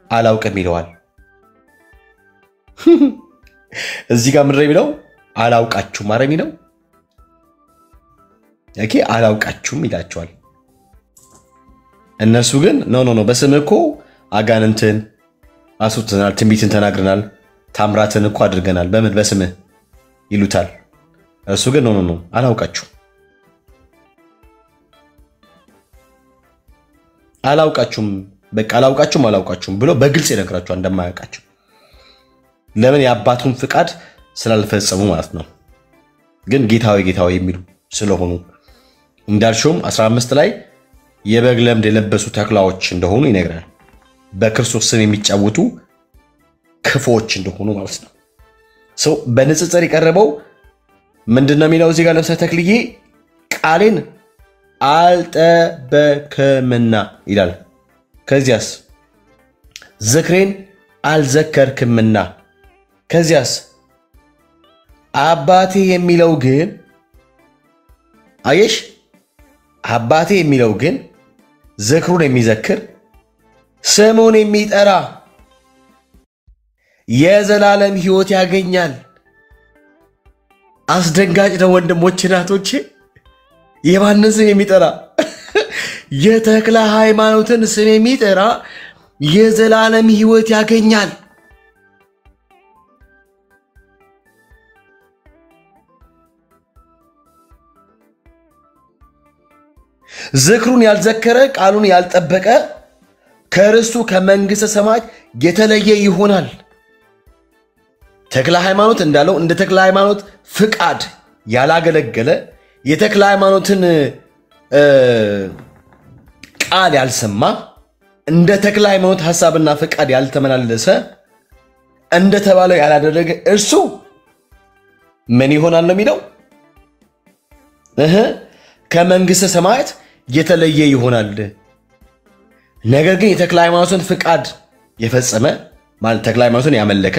አላውቅም ይለዋል። እዚህ ጋር ምንድነው የሚለው? አላውቃችሁም ማረም ይለው ኦኬ አላውቃችሁም ይላቸዋል። እነሱ ግን ኖ በስምህ እኮ አጋንንትን አስወጥተናል፣ ትንቢትን ተናግረናል፣ ታምራትን እኮ አድርገናል፣ በምን በስምህ ይሉታል። እሱ ግን ኖ አላውቃችሁም አላውቃችሁም በቃ አላውቃችሁም ብሎ በግልጽ ይነግራቸዋል እንደማያውቃቸው። ለምን? የአባቱን ፍቃድ ስላልፈጸሙ ማለት ነው። ግን ጌታዊ የሚሉ ስለሆኑ እንዳልሽውም 15 ላይ የበግ ለምድ የለበሱ ተኩላዎች እንደሆኑ ይነግራል። በክርስቶስ ስም የሚጫወቱ ክፎች እንደሆኑ ማለት ነው። ሰው በንጽጽር የቀረበው ምንድነው የሚለው እዚህ ጋር ለምሳሌ ተክልዬ ቃሌን አልጠበክምና ይላል። ከዚያስ ዝክሬን አልዘከርክምና፣ ከዚያስ አባቴ የሚለው ግን አየሽ አባቴ የሚለው ግን ዝክሩን የሚዘክር ስሙን የሚጠራ የዘላለም ሕይወት ያገኛል። አስደንጋጭ ነው ወንድሞቼ እናቶቼ። የማንን ስም የሚጠራ? የተክለ ሃይማኖትን ስም የሚጠራ የዘላለም ሕይወት ያገኛል። ዝክሩን ያልዘከረ ቃሉን ያልጠበቀ ከርስቱ ከመንግሥተ ሰማያት የተለየ ይሆናል። ተክለ ሃይማኖት እንዳለው እንደ ተክለ ሃይማኖት ፍቃድ ያላገለገለ የተክለ ሃይማኖትን ቃል ያልሰማ እንደ ተክለ ሃይማኖት ሐሳብና ፍቃድ ያልተመላለሰ እንደተባለው ያላደረገ እርሱ ምን ይሆናል ነው የሚለው? ከመንግሥተ ሰማያት የተለየ ይሆናል። ነገር ግን የተክለ ሃይማኖትን ፍቃድ የፈጸመ ማለት ተክለ ሃይማኖትን ያመለከ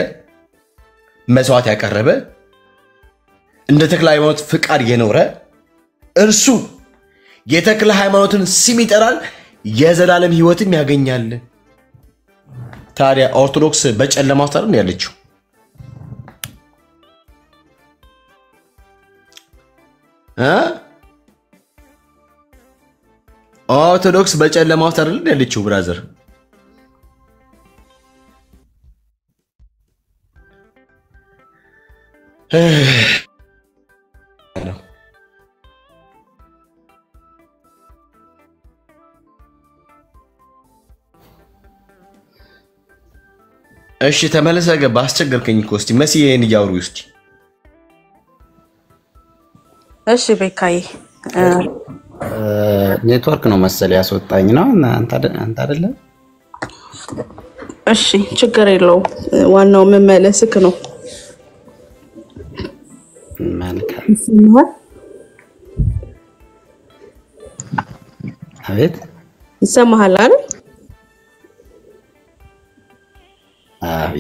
መስዋዕት ያቀረበ እንደ ተክለ ሃይማኖት ፍቃድ የኖረ እርሱ የተክለ ሃይማኖትን ስም ይጠራል፣ የዘላለም ሕይወትም ያገኛል። ታዲያ ኦርቶዶክስ በጨለማ ውስጥ አይደል ያለችው? ኦርቶዶክስ በጨለማ ውስጥ አይደል ያለችው ብራዘር? እሺ ተመለሰ ገባ። አስቸገርከኝ እኮ። እስቲ መሲ ይሄን እያወሩ እስቲ። እሺ ቤካዬ ኔትወርክ ነው መሰለ ያስወጣኝ ነው። አንተ አይደለም እሺ ችግር የለውም። ዋናው መመለስክ ነው። መልካም ይሰማል? አቤት ይሰማሃል አይደል?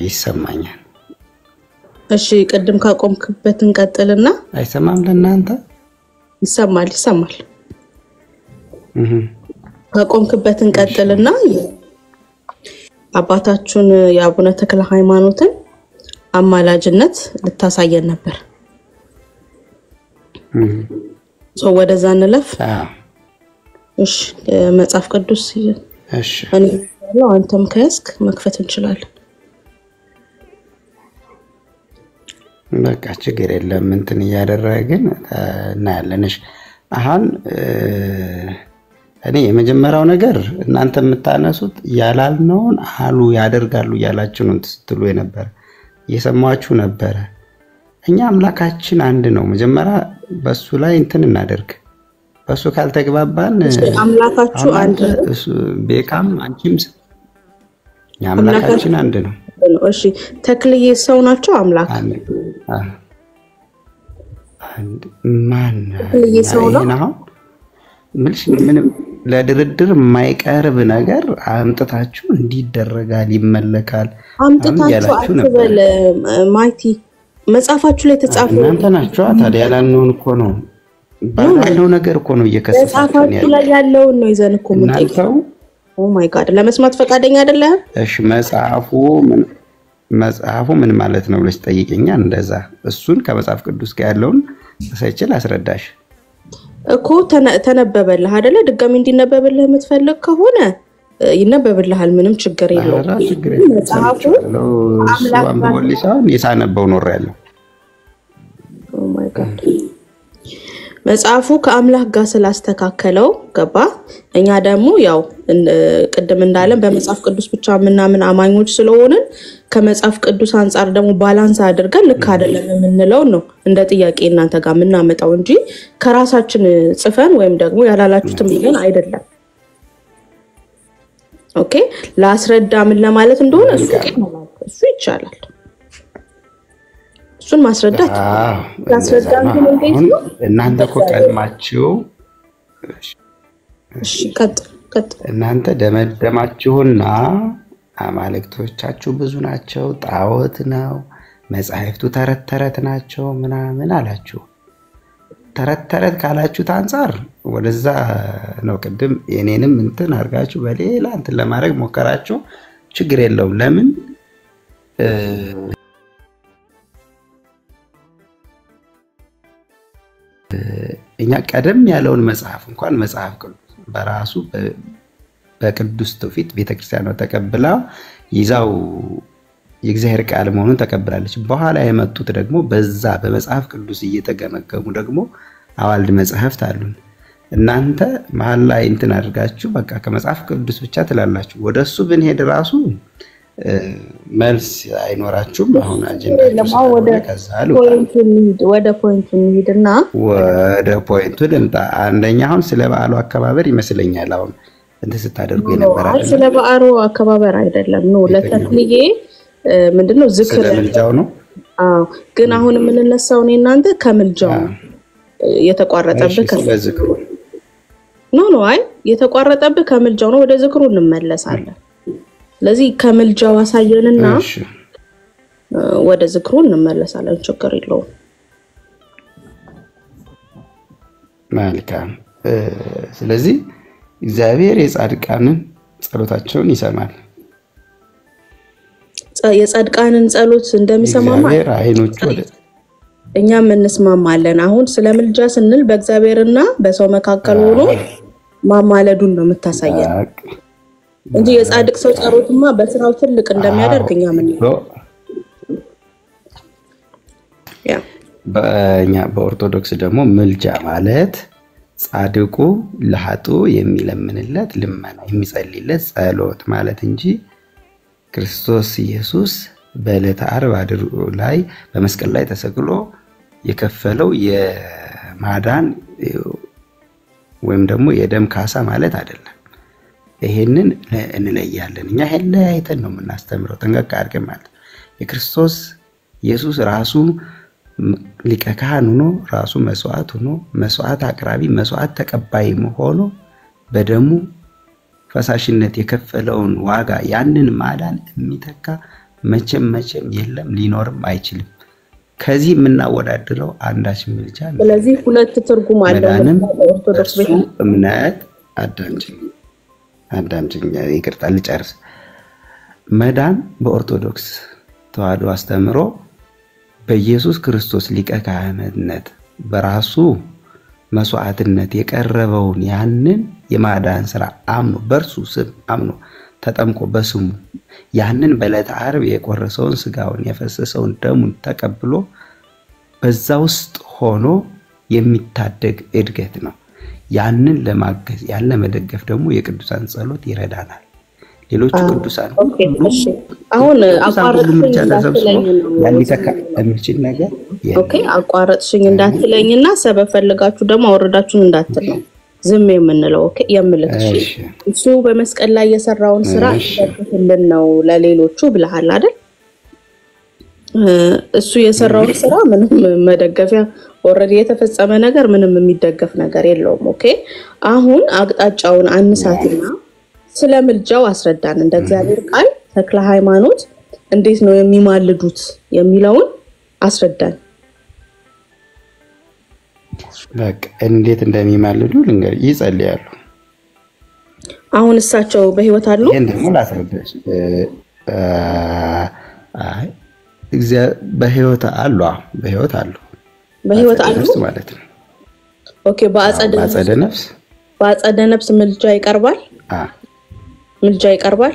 ይሰማኛል። እሺ ቅድም ካቆምክበት እንቀጥልና አይሰማም ለእናንተ? ይሰማል ይሰማል። ካቆምክበት እንቀጥልና አባታችን የአቡነ ተክለ ሃይማኖትን አማላጅነት ልታሳየን ነበር። ወደዛ እንለፍ። እሺ መጽሐፍ ቅዱስ እሺ እኔ ያለው አንተም ከያዝክ መክፈት እንችላለን። በቃ ችግር የለም። እንትን እያደረግን እናያለን። እሺ አሁን እኔ የመጀመሪያው ነገር እናንተ የምታነሱት ያላልነውን አሉ ያደርጋሉ ያላችሁ ነው ስትሉ የነበረ እየሰማችሁ ነበረ። እኛ አምላካችን አንድ ነው። መጀመሪያ በሱ ላይ እንትን እናደርግ። በሱ ካልተግባባን አምላካችሁ አንድ ቤካም አንቺም አምላካችን አንድ ነው። እሺ ተክልዬ ሰው ናቸው አምላክ አንድ ማን ነው? ምንም ለድርድር የማይቀርብ ነገር አምጥታችሁ እንዲደረጋል ይመለካል አምጥታችሁ አትበል። ማይቲ መጽሐፋችሁ ላይ ተጻፈው እናንተ ናችሁ። ታዲያ ያላልነውን እኮ ነው ባለው ነገር እኮ ነው እየከሰሳችሁ ነው። መጽሐፋችሁ ላይ ያለውን ነው ይዘን እኮ እናንተው ኦ ማይ ጋድ ለመስማት ፈቃደኛ አይደለም። እሺ መጽሐፉ ምን ማለት ነው ብለሽ ጠይቀኛል። እንደዛ እሱን ከመጽሐፍ ቅዱስ ጋር ያለውን ሳይችል አስረዳሽ እኮ ተነበበልህ አይደለ? ድጋሚ እንዲነበብልህ የምትፈልግ ከሆነ ይነበብልሃል። ምንም ችግር የለውም። መጽሐፉ አምላክ አንበቦልሻውን የሳነበው ኖር ያለው ኦ ማይ ጋድ መጽሐፉ ከአምላክ ጋር ስላስተካከለው ገባ። እኛ ደግሞ ያው ቅድም እንዳለን በመጽሐፍ ቅዱስ ብቻ ምናምን አማኞች ስለሆንን ከመጽሐፍ ቅዱስ አንፃር ደግሞ ባላንስ አድርገን ልክ አይደለም የምንለው ነው እንደ ጥያቄ እናንተ ጋር ምናመጣው እንጂ ከራሳችን ጽፈን ወይም ደግሞ ያላላችሁትም ይሄን አይደለም። ኦኬ ላስረዳ ምን ለማለት እንደሆነ እሱ ይቻላል። እሱን ማስረዳት ያስረዳን ግን እንዴት ነው? እናንተ እኮ ቀድማችሁ እሺ ቀጥ እናንተ ደመደማችሁና አማልክቶቻችሁ ብዙ ናቸው፣ ጣዖት ነው፣ መጻሕፍቱ ተረት ናቸው ምናምን አላችሁ። ተረት ካላችሁት አንፃር ወደዛ ነው። ቅድም የኔንም እንትን አርጋችሁ በሌላ እንትን ለማድረግ ሞከራችሁ። ችግር የለውም። ለምን እኛ ቀደም ያለውን መጽሐፍ እንኳን መጽሐፍ ቅዱስ በራሱ በቅዱስ ትውፊት ቤተክርስቲያኗ ተቀብላ ይዛው የእግዚአብሔር ቃል መሆኑን ተቀብላለች። በኋላ የመጡት ደግሞ በዛ በመጽሐፍ ቅዱስ እየተገመገሙ ደግሞ አዋልድ መጽሐፍት አሉን። እናንተ መሀል ላይ እንትን አድርጋችሁ በቃ ከመጽሐፍ ቅዱስ ብቻ ትላላችሁ። ወደሱ ብንሄድ ራሱ መልስ አይኖራችሁም። አሁን አጀንዳችሁ ወደ ፖይንቱ እንሂድና ወደ ፖይንቱ ልምጣ። አንደኛ አሁን ስለ በዓሉ አከባበር ይመስለኛል አሁን እንትን ስታደርጉ የነበረ አይደል? ስለ በዓሉ አከባበር አይደለም ነው ለተክልዬ ምንድነው ዝክር ስለምልጃው ነው። ግን አሁን የምንነሳው እኔ እናንተ ከምልጃው የተቋረጠብህ ከዝክሩ ኖ አይ የተቋረጠብህ ከምልጃው ነው። ወደ ዝክሩ እንመለሳለን። ስለዚህ ከምልጃው አሳየንና ወደ ዝክሩ እንመለሳለን። ችግር የለውም። መልካም። ስለዚህ እግዚአብሔር የጻድቃንን ጸሎታቸውን ይሰማል። የጻድቃንን ጸሎት እንደሚሰማማ እግዚአብሔር አይኖቹ ወደ እኛም እንስማማለን። አሁን ስለ ምልጃ ስንል በእግዚአብሔርና በሰው መካከል ሆኖ ማማለዱን ነው የምታሳየን እንጂ የጻድቅ ሰው ጸሎትማ በስራው ትልቅ እንደሚያደርግ እኛ ምን በእኛ በኦርቶዶክስ ደግሞ ምልጃ ማለት ጻድቁ ለኃጡ የሚለምንለት ልመና የሚጸልይለት ጸሎት ማለት እንጂ ክርስቶስ ኢየሱስ በዕለተ ዓርብ ላይ በመስቀል ላይ ተሰቅሎ የከፈለው የማዳን ወይም ደግሞ የደም ካሳ ማለት አይደለም። ይሄንን እንለያለን። እኛ ለያይተን ነው የምናስተምረው ጠንቀቅ አድርገን ማለት የክርስቶስ ኢየሱስ ራሱ ሊቀ ካህን ሆኖ ራሱ መስዋዕት ሆኖ መስዋዕት አቅራቢ መስዋዕት ተቀባይ ሆኖ በደሙ ፈሳሽነት የከፈለውን ዋጋ ያንን ማዳን የሚተካ መቼም የለም ሊኖርም አይችልም። ከዚህ የምናወዳድረው አንዳች ምልጃ ነው። ስለዚህ ሁለት ትርጉም አለው ኦርቶዶክስ ቤት እምነት አዳምጪኝ ይቅርታ ልጨርስ። መዳን በኦርቶዶክስ ተዋሕዶ አስተምሮ በኢየሱስ ክርስቶስ ሊቀ ካህንነት በራሱ መስዋዕትነት የቀረበውን ያንን የማዳን ስራ አምኖ በርሱ ስም አምኖ ተጠምቆ በስሙ ያንን በዕለተ ዓርብ የቆረሰውን ስጋውን የፈሰሰውን ደሙን ተቀብሎ በዛ ውስጥ ሆኖ የሚታደግ እድገት ነው። ያንን ለማገዝ ያለ መደገፍ ደግሞ የቅዱሳን ጸሎት ይረዳናል። ሌሎች ቅዱሳን አሁን አቋረጥሽኝ ነገር አቋረጥሽኝ እንዳትለኝና ሰበብ ፈልጋችሁ ደግሞ አወረዳችሁን እንዳትለው ዝም የምንለው የምልክሽ እሱ በመስቀል ላይ የሰራውን ስራ ይደግፍልን ነው ለሌሎቹ ብለሃል አይደል? እሱ የሰራውን ስራ ምንም መደገፊያ ኦሬዲ የተፈጸመ ነገር ምንም የሚደገፍ ነገር የለውም። አሁን አቅጣጫውን አንሳትና ስለ ምልጃው አስረዳን። እንደ እግዚአብሔር ቃል ተክለ ሃይማኖት እንዴት ነው የሚማልዱት የሚለውን አስረዳን። በቃ እንዴት እንደሚማልዱ ልንገር። ይጸልያሉ። አሁን እሳቸው በህይወት አሉ? እንደሞ ላስረዳሽ። አይ በህይወት አሉ። በህይወት አሉ ማለት ነው። በአጸደ ነፍስ ምልጃ ይቀርባል? ምልጃ ይቀርባል?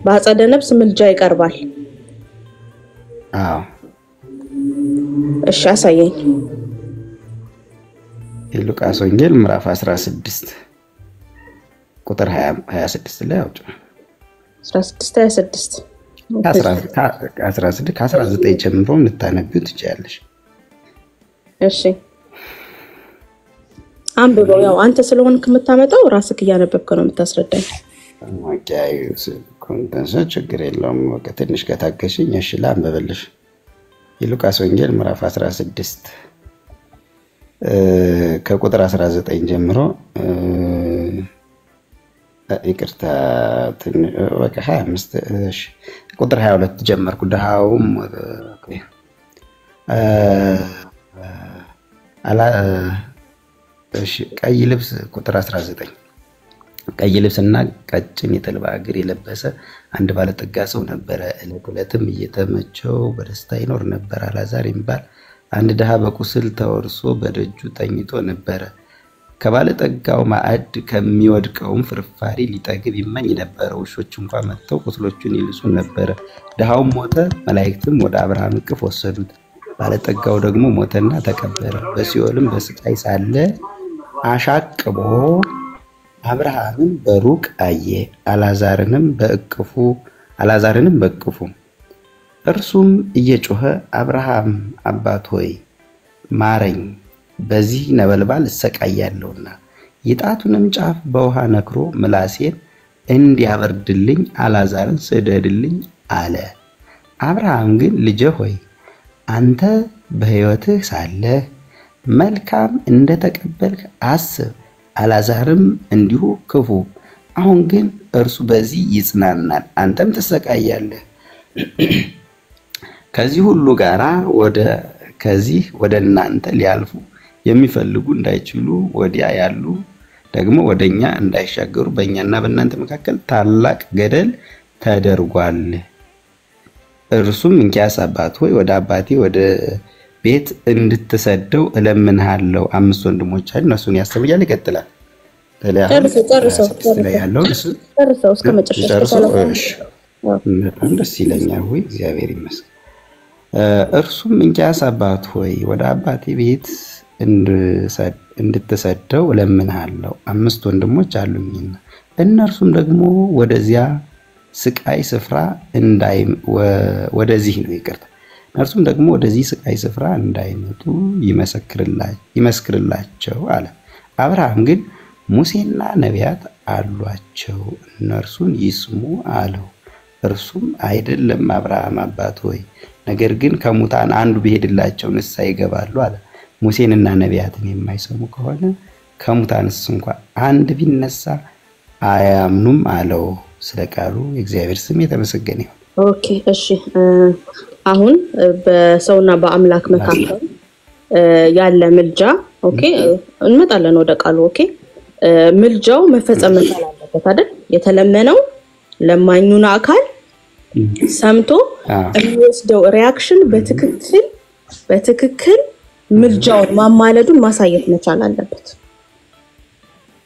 በአጸደ ነፍስ ምልጃ ይቀርባል? እሺ አሳየኝ። የሉቃስ ወንጌል ምዕራፍ 16 ቁጥር 26 ላይ አውጡ። 16 ከ19 ጀምሮ ልታነቢው ትችያለሽ። እሺ አንብበው። ያው አንተ ስለሆንክ የምታመጣው ራስክ እያነበብክ ነው የምታስረዳኝ። ኮንተንስ ችግር የለውም። በቃ ትንሽ ከታገሽኝ እሺ ላንብብልሽ። የሉቃስ ወንጌል ምዕራፍ 16 ከቁጥር 19 ጀምሮ ይቅርታ በቃ 25 እሺ ቁጥር 22 ጀመርኩ። ደሃውም እሺ ቀይ ልብስ ቁጥር 19 ቀይ ልብስና ቀጭን የተልባ እግር የለበሰ አንድ ባለጠጋ ሰው ነበረ። ዕለትም እየተመቸው በደስታ ይኖር ነበር። አልዓዛር የሚባል አንድ ድሃ በቁስል ተወርሶ በደጁ ተኝቶ ነበረ። ከባለጠጋው ማዕድ ከሚወድቀውም ፍርፋሪ ሊጠግብ ይመኝ ነበር። ውሾች እንኳን መጥተው ቁስሎቹን ይልሱ ነበር። ድሃውም ሞተ፣ መላእክትም ወደ አብርሃም እቅፍ ወሰዱት። ባለጠጋው ደግሞ ሞተና ተቀበረ። በሲኦልም በስቃይ ሳለ አሻቅቦ አብርሃምን በሩቅ አየ፣ አልዓዛርንም በእቅፉ። እርሱም እየጮኸ አብርሃም አባት ሆይ ማረኝ፣ በዚህ ነበልባል እሰቃያለሁና የጣቱንም ጫፍ በውሃ ነክሮ ምላሴን እንዲያበርድልኝ አልዓዛርን ስደድልኝ አለ። አብርሃም ግን ልጄ ሆይ አንተ በሕይወትህ ሳለህ መልካም እንደተቀበልክ አስብ፣ አልዓዛርም እንዲሁ ክፉ። አሁን ግን እርሱ በዚህ ይጽናናል፣ አንተም ትሰቃያለህ። ከዚህ ሁሉ ጋራ ከዚህ ወደ እናንተ ሊያልፉ የሚፈልጉ እንዳይችሉ ወዲያ ያሉ ደግሞ ወደኛ እንዳይሻገሩ በእኛና በእናንተ መካከል ታላቅ ገደል ተደርጓል። እርሱም እንኪያስ አባት ሆይ ወደ አባቴ ወደ ቤት እንድትሰደው እለምንሃለሁ። 5 ወንድሞች አሉ፣ እነሱን ያስተምራል። ይቀጥላል። በጣም ደስ ይለኛል። ወይ እግዚአብሔር ይመስገን። እርሱም እንኪያስ አባት ሆይ ወደ አባቴ ቤት እንድትሰደው እለምንሃለሁ፣ 5 ወንድሞች አሉኝና እነርሱም ደግሞ ወደዚያ ስቃይ ስፍራ ወደዚህ ነው ይቅርታ እነርሱም ደግሞ ወደዚህ ስቃይ ስፍራ እንዳይመጡ ይመስክርላቸው አለ። አብርሃም ግን ሙሴና ነቢያት አሏቸው እነርሱን ይስሙ አለው። እርሱም አይደለም አብርሃም አባት ሆይ ነገር ግን ከሙታን አንዱ ቢሄድላቸው ንስሐ ይገባሉ አለ። ሙሴንና ነቢያትን የማይሰሙ ከሆነ ከሙታንስ እንኳን አንድ ቢነሳ አያምኑም አለው። ስለ ቃሉ የእግዚአብሔር ስም የተመሰገነ ይሁን። ኦኬ እሺ አሁን በሰውና በአምላክ መካከል ያለ ምልጃ ኦኬ እንመጣለን ወደ ቃሉ ኦኬ ምልጃው መፈጸም አለበት አይደል? የተለመነው ለማኙና አካል ሰምቶ የሚወስደው ሪአክሽን በትክክል ምልጃውን ማማለዱን ማሳየት መቻል አለበት።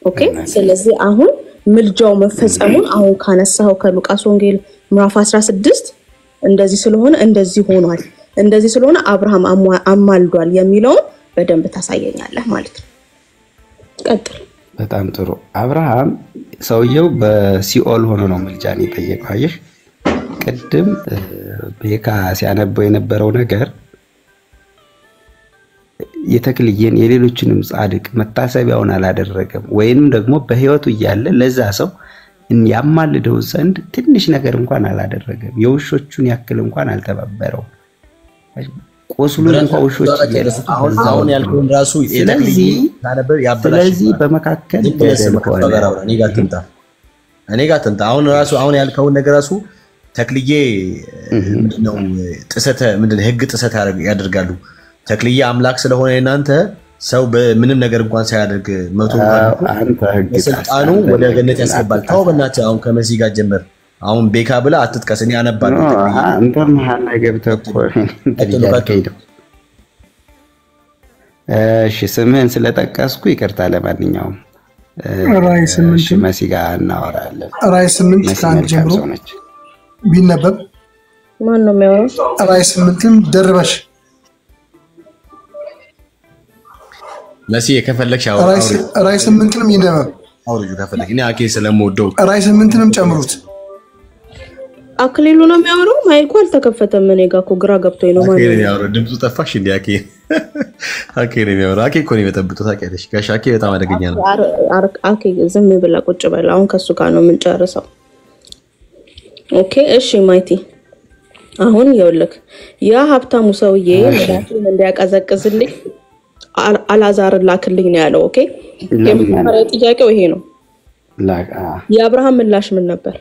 ኦኬ ስለዚህ አሁን ምልጃው መፈጸሙን አሁን ካነሳው ከሉቃስ ወንጌል ምዕራፍ 16 እንደዚህ ስለሆነ እንደዚህ ሆኗል እንደዚህ ስለሆነ አብርሃም አማልዷል የሚለው በደንብ ታሳየኛለህ ማለት ነው። ቀጥል። በጣም ጥሩ። አብርሃም ሰውየው በሲኦል ሆኖ ነው ምልጃን የጠየቀው። አየሽ ቅድም ቤካ ሲያነበው የነበረው ነገር የተክልየን የሌሎችንም ጻድቅ መታሰቢያውን አላደረገም ወይንም ደግሞ በህይወቱ እያለ ለዛ ሰው ያማልደው ዘንድ ትንሽ ነገር እንኳን አላደረገም። የውሾቹን ያክል እንኳን አልተባበረው። ቆስሉን እንኳን ውሾች አሁን ያልከውን ራሱ የተክልየ ታነበብ ያበላሽ። ስለዚህ በመካከል ገደል ሆነ። እኔ ጋር ተንታ አሁን ያልከውን ነገር ራሱ ተክልየ ምንድነው ጥሰተ ምንድነው ህግ ጥሰት ያደርጋሉ። ተክልየ አምላክ ስለሆነ እናንተ ሰው በምንም ነገር እንኳን ሳያደርግ መቶ ስልጣኑ ወደ ገነት ያስገባል። ታው በእናትህ አሁን ከመሲ ጋር ጀመር። አሁን ቤካ ብላ አትጥቀስ። እኔ አነባለሁ። አንተ መሃል ላይ ገብተህ እኮ እሺ ስምህን ስለጠቀስኩ ይቅርታ። ለማንኛውም ራዕይ 8 መሲ ጋር እናወራለን። ራዕይ 8 ከአንድ ጀምሮ ቢነበብ ማን ነው የሚያወራው? ራዕይ 8ም ደርበሽ መሲ የከፈለክሽ ራዕይ 8ንም ይነበብ አውርጁ ከፈለክ። እኔ አኬ ስለምወደው ራዕይ 8ንም ጨምሩት። አክሊሉ ነው የሚያወራው። ማይኩ አልተከፈተም። እኔ ጋር እኮ ግራ ገብቶኝ ነው ማለት ነው። አኬ ያወራው ድምፁ ጠፋሽ እንዴ? አኬ ነው የሚያወራው። አኬ እኮ ነው የበጠብጡት። ታውቂያለሽ ጋሽ አኬ በጣም አደገኛ ነው። አኬ ዝም ብላ ቁጭ በል። አሁን ከሱ ጋር ነው የምንጨርሰው። ኦኬ እሺ ማይቲ አሁን ይኸውልህ ያ ሀብታሙ ሰውዬ ለራሱን እንዲያቀዘቅዝልኝ አላዛር ላክልኝ ነው ያለው። ኦኬ የመጀመሪያው ጥያቄው ይሄ ነው። የአብርሃም ምላሽ ምን ነበር?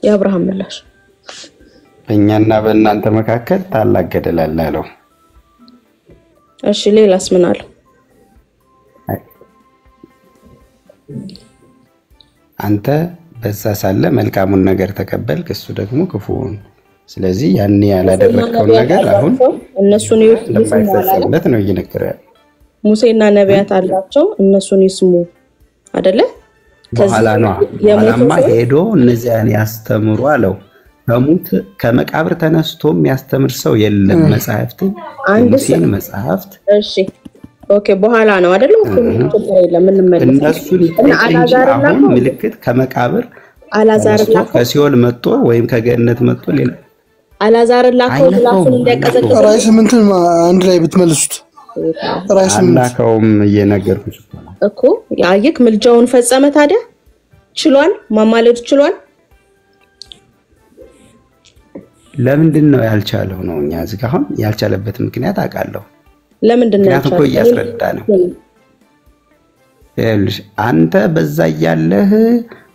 የአብርሃም ምላሽ በእኛና በእናንተ መካከል ታላቅ ገደል አለ አለው። እሺ ሌላስ ምን አለው? አንተ በዛ ሳለ መልካሙን ነገር ተቀበልክ፣ እሱ ደግሞ ክፉውን። ስለዚህ ያን ያላደረከው ነገር አሁን እነሱን ይስሙለት ነው እየነገረ። ሙሴና ነቢያት አላቸው እነሱን ይስሙ አይደለ? በኋላ ነው በኋላማ ሄዶ እነዚያን ያስተምሩ አለው። ከሙት ከመቃብር ተነስቶ የሚያስተምር ሰው የለም። መጽሐፍትን ሙሴን መጽሐፍት እሺ ኦኬ በኋላ ነው አይደለም? ለምን እንመለስ እነሱን አሁን ምልክት ከመቃብር አላዛር ከሲኦል መጥቶ ወይም ከገነት መጥቶ ሌላ አላዛር ላከው ላፉን እንዲያቀዘቅዝ ራዕይ 8 አንድ ላይ ብትመልሱት ራዕይ 8 ላከውም እየነገርኩሽ እኮ ያየክ ምልጃውን ፈጸመ። ታዲያ ችሏል? ማማለድ ችሏል? ለምንድን ነው ያልቻለው ነው? እኛ እዚህ ጋር አሁን ያልቻለበት ምክንያት አውቃለሁ። ለምንድን ነው ያልቻለው? እኮ እያስረዳ ነው። ይኸውልሽ አንተ በዛ ያለህ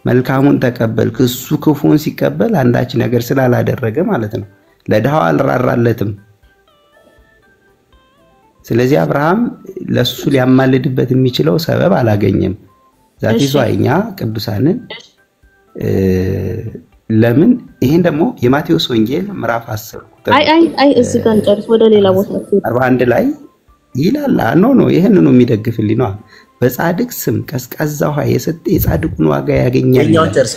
መልካሙን ተቀበልክ፣ እሱ ክፉን ሲቀበል አንዳች ነገር ስላላደረገ ማለት ነው። ለድሃው አልራራለትም። ስለዚህ አብርሃም ለሱ ሊያማልድበት የሚችለው ሰበብ አላገኘም። ዛት ይዟኛ ቅዱሳንን ለምን ይሄን ደግሞ የማቴዎስ ወንጌል ምዕራፍ 10 ቁጥር አይ እዚህ ጋር እንጨርስ። ወደ ሌላ ቦታ 41 ላይ ይላል። ነው ይሄንን ነው የሚደግፍልኝ ነው። በጻድቅ ስም ቀዝቃዛ ውሃ የሰጠ የጻድቁን ዋጋ ያገኛል።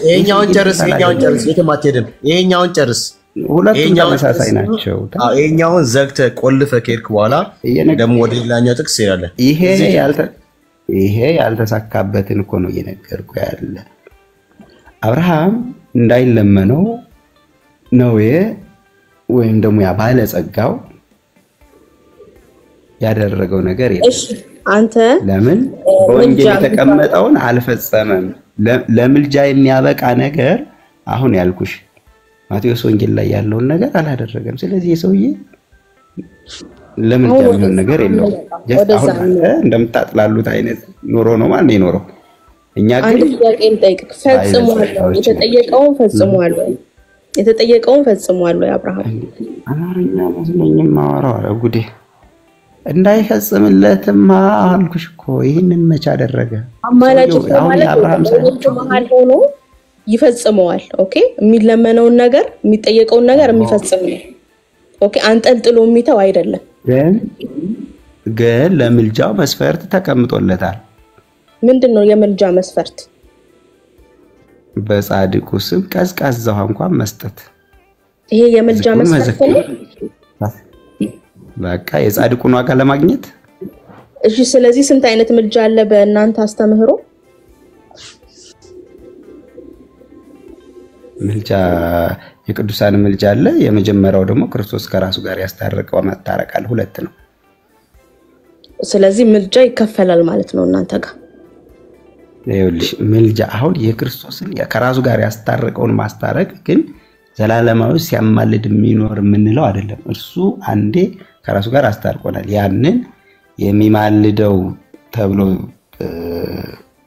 ይሄኛውን ጨርስ የትም አትሄድም። ይሄኛውን ጨርስ። ሁለቱም ተመሳሳይ ናቸው። ይሄኛውን ዘግተህ ቆልፈህ ከሄድክ በኋላ ደግሞ ወደ ሌላኛው ጥቅስ ይላል። ይሄ ያልተሳካበትን እኮ ነው እየነገርኩ ያለ። አብርሃም እንዳይለመነው ነው ወይም ደግሞ ያ ባለጸጋው ያደረገው ነገር የለም። አንተ ለምን በወንጌል የተቀመጠውን አልፈጸመም? ለምልጃ የሚያበቃ ነገር አሁን ያልኩሽ ማቴዎስ ወንጌል ላይ ያለውን ነገር አላደረገም። ስለዚህ የሰውዬ ለምልጃ የሚሆን ነገር የለውም። አሁን እንደምታጥላሉት አይነት ኑሮ ነው ማለት ነው የኖረው። እኛ ግን ጥያቄን ጠይቅ ፈጽሟል፣ የተጠየቀውን ፈጽሟል ወይ? የተጠየቀውን ፈጽሟል ወይ? አብርሃም አማርኛ መስለኝም ማወራው አረ ጉዴ እንዳይፈጽምለትማ አልኩሽ እኮ። ይሄንን መች አደረገ? አማላጭ ማለት አብርሃም መሃል ሆኖ ይፈጽመዋል። ኦኬ የሚለመነውን ነገር የሚጠየቀውን ነገር የሚፈጽም ነው። ኦኬ አንጠልጥሎ የሚተው አይደለም። ግን ለምልጃው መስፈርት ተቀምጦለታል። ምንድነው የምልጃ መስፈርት? በጻድቁ ስም ቀዝቃዛ ውሃ እንኳን መስጠት። ይሄ የምልጃ መስፈርት ነው። በቃ የጻድቁን ዋጋ ለማግኘት። እሺ ስለዚህ ስንት አይነት ምልጃ አለ በእናንተ አስተምህሮ? ምልጃ የቅዱሳን ምልጃ አለ። የመጀመሪያው ደግሞ ክርስቶስ ከራሱ ጋር ያስታረቀው ማታረቃል። ሁለት ነው። ስለዚህ ምልጃ ይከፈላል ማለት ነው እናንተ ጋር። ይኸውልሽ ምልጃ አሁን የክርስቶስን ከራሱ ጋር ያስታረቀውን ማስታረቅ ግን ዘላለማዊ ሲያማልድ የሚኖር የምንለው አይደለም። እርሱ አንዴ ከራሱ ጋር አስታርቆናል። ያንን የሚማልደው ተብሎ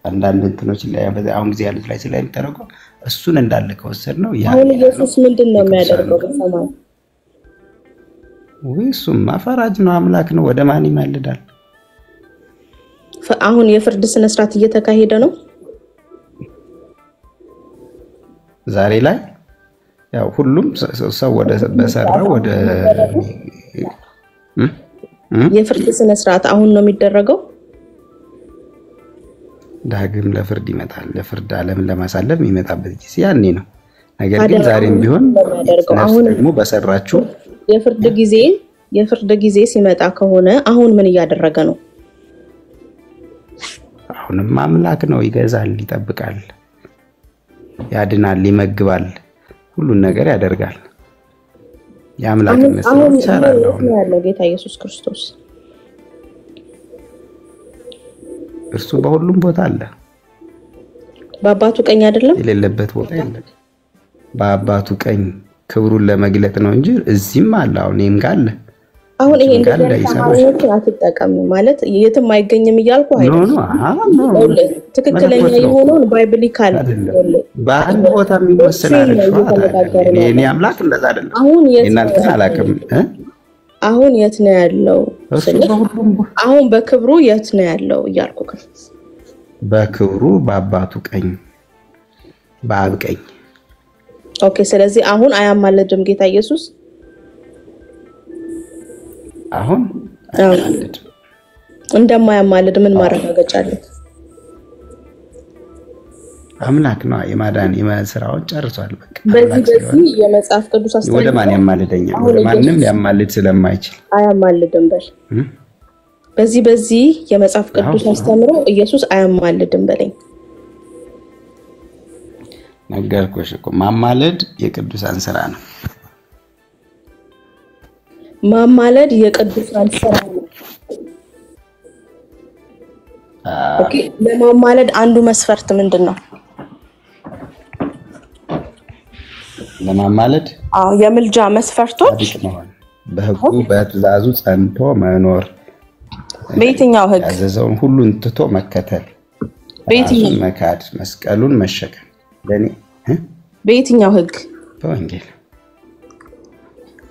አንዳንድ እንትኖች ላይ አሁን ጊዜ ያሉት ላይ ስለሚተረጎም እሱን እንዳለ ከወሰድነው አሁን ኢየሱስ ምንድነው የሚያደርገው በሰማይ? እሱማ ፈራጅ ነው፣ አምላክ ነው። ወደ ማን ይማልዳል? አሁን የፍርድ ስነ ስርዓት እየተካሄደ ነው ዛሬ ላይ። ያው ሁሉም ሰው ወደ በሰራው ወደ የፍርድ ስነ ስርዓት አሁን ነው የሚደረገው። ዳግም ለፍርድ ይመጣል። ለፍርድ ዓለምን ለማሳለፍ የሚመጣበት ጊዜ ያኔ ነው። ነገር ግን ዛሬም ቢሆን አሁን ደግሞ በሰራችሁ የፍርድ ጊዜ ሲመጣ ከሆነ አሁን ምን እያደረገ ነው? አሁንም አምላክ ነው። ይገዛል፣ ይጠብቃል፣ ያድናል፣ ይመግባል፣ ሁሉን ነገር ያደርጋል። የአምላክነት ነው ይሰራል። አሁን ያለው ጌታ ኢየሱስ ክርስቶስ እርሱ በሁሉም ቦታ አለ። በአባቱ ቀኝ አይደለም? የሌለበት ቦታ የለም። በአባቱ ቀኝ ክብሩን ለመግለጥ ነው እንጂ እዚህም አለ። አሁን ይሄም ጋር አለ። አሁን ይሄ እንደዚህ አትጠቀም ማለት የትም አይገኝም እያልኩ አይደለም። ትክክለኛ የሆነውን ባይብሊካል በአንድ ቦታ የሚወሰን አይደለም። እኔ አምላክ እንደዛ አይደለም። እናንተ አላውቅም። አሁን የት ነው ያለው? አሁን በክብሩ የት ነው ያለው እያልኩ ነው። በክብሩ በአባቱ ቀኝ በአብ ቀኝ። ኦኬ ስለዚህ አሁን አያማልድም ጌታ ኢየሱስ። አሁን እንደማያማልድ ምን ማረጋገጫ አለ? አምላክ ነው። የማዳን የመስራውን ጨርሷል። በቃ በዚህ የመጽሐፍ ቅዱስ አስተምሮ ወደ ማን ያማልደኛል? ወደ ማንንም ሊያማልድ ስለማይችል አያማልድም በል። በዚህ የመጽሐፍ ቅዱስ አስተምሮ ኢየሱስ አያማልድም በለኝ። ነገርኩሽ እኮ ማማለድ የቅዱሳን ስራ ነው። ማማለድ የቅዱሳን ስራ ነው። ኦኬ ለማማለድ አንዱ መስፈርት ምንድነው? ለማማለድ የምልጃ መስፈርቶች በሕጉ በትእዛዙ ጸንቶ መኖር፣ በየትኛው ሕግ ያዘዘውን ሁሉን ትቶ መከተል፣ በየትኛው መካድ፣ መስቀሉን መሸከም። ለኔ በየትኛው ሕግ? በወንጌል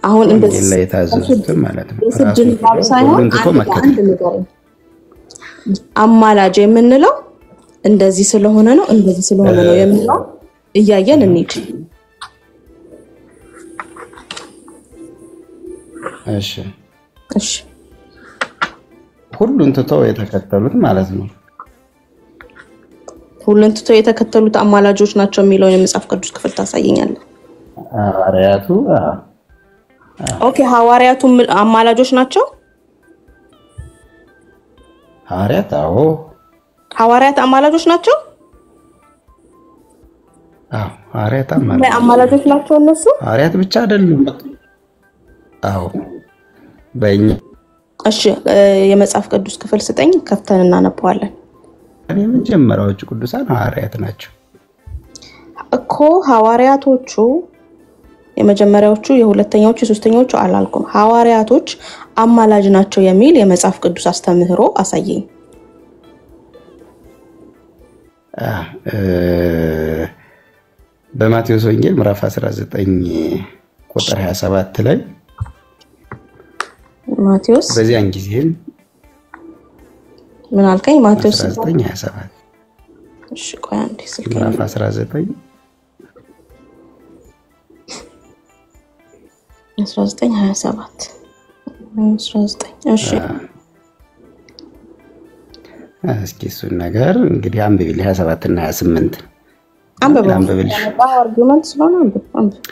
አሁን እንደዚህ ላይ የታዘዙት ማለት ነው። ሁሉን ትቶ መከተል። አማላጅ የምንለው እንደዚህ ስለሆነ ነው እንደዚህ ስለሆነ ነው የምንለው እያየን እንሂድ። እሺ ሁሉን ትተው የተከተሉት ማለት ነው። ሁሉን ትተው የተከተሉት አማላጆች ናቸው የሚለውን የመጽሐፍ ቅዱስ ክፍል ታሳየኛለህ? ሐዋርያቱ ኦኬ ሐዋርያቱ አማላጆች ናቸው? ሐዋርያት አማላጆች ናቸው? ሐዋርያት አማላጆች ናቸው እነሱ? ሐዋርያት ብቻ አይደሉም። በእኛ እሺ የመጽሐፍ ቅዱስ ክፍል ስጠኝ ከፍተን እናነባዋለን። እኔ መጀመሪያዎቹ ቅዱሳን ሐዋርያት ናቸው እኮ ሐዋርያቶቹ የመጀመሪያዎቹ የሁለተኛዎቹ የሶስተኛዎቹ አላልኩም። ሐዋርያቶች አማላጅ ናቸው የሚል የመጽሐፍ ቅዱስ አስተምህሮ አሳየኝ። በማቴዎስ ወንጌል ምዕራፍ 19 ቁጥር 27 ላይ ማቴዎስ በዚያን ጊዜ ምን አልከኝ? ማቴዎስ 19:27 እሺ ቆይ አንዴ ስልክ ምዕራፍ 19 19:27 እሺ እስኪ እሱን ነገር እንግዲህ አንብቢልኝ 27 እና 28 አንብብልኝ አርጉመንት ስለሆነ አንብብ።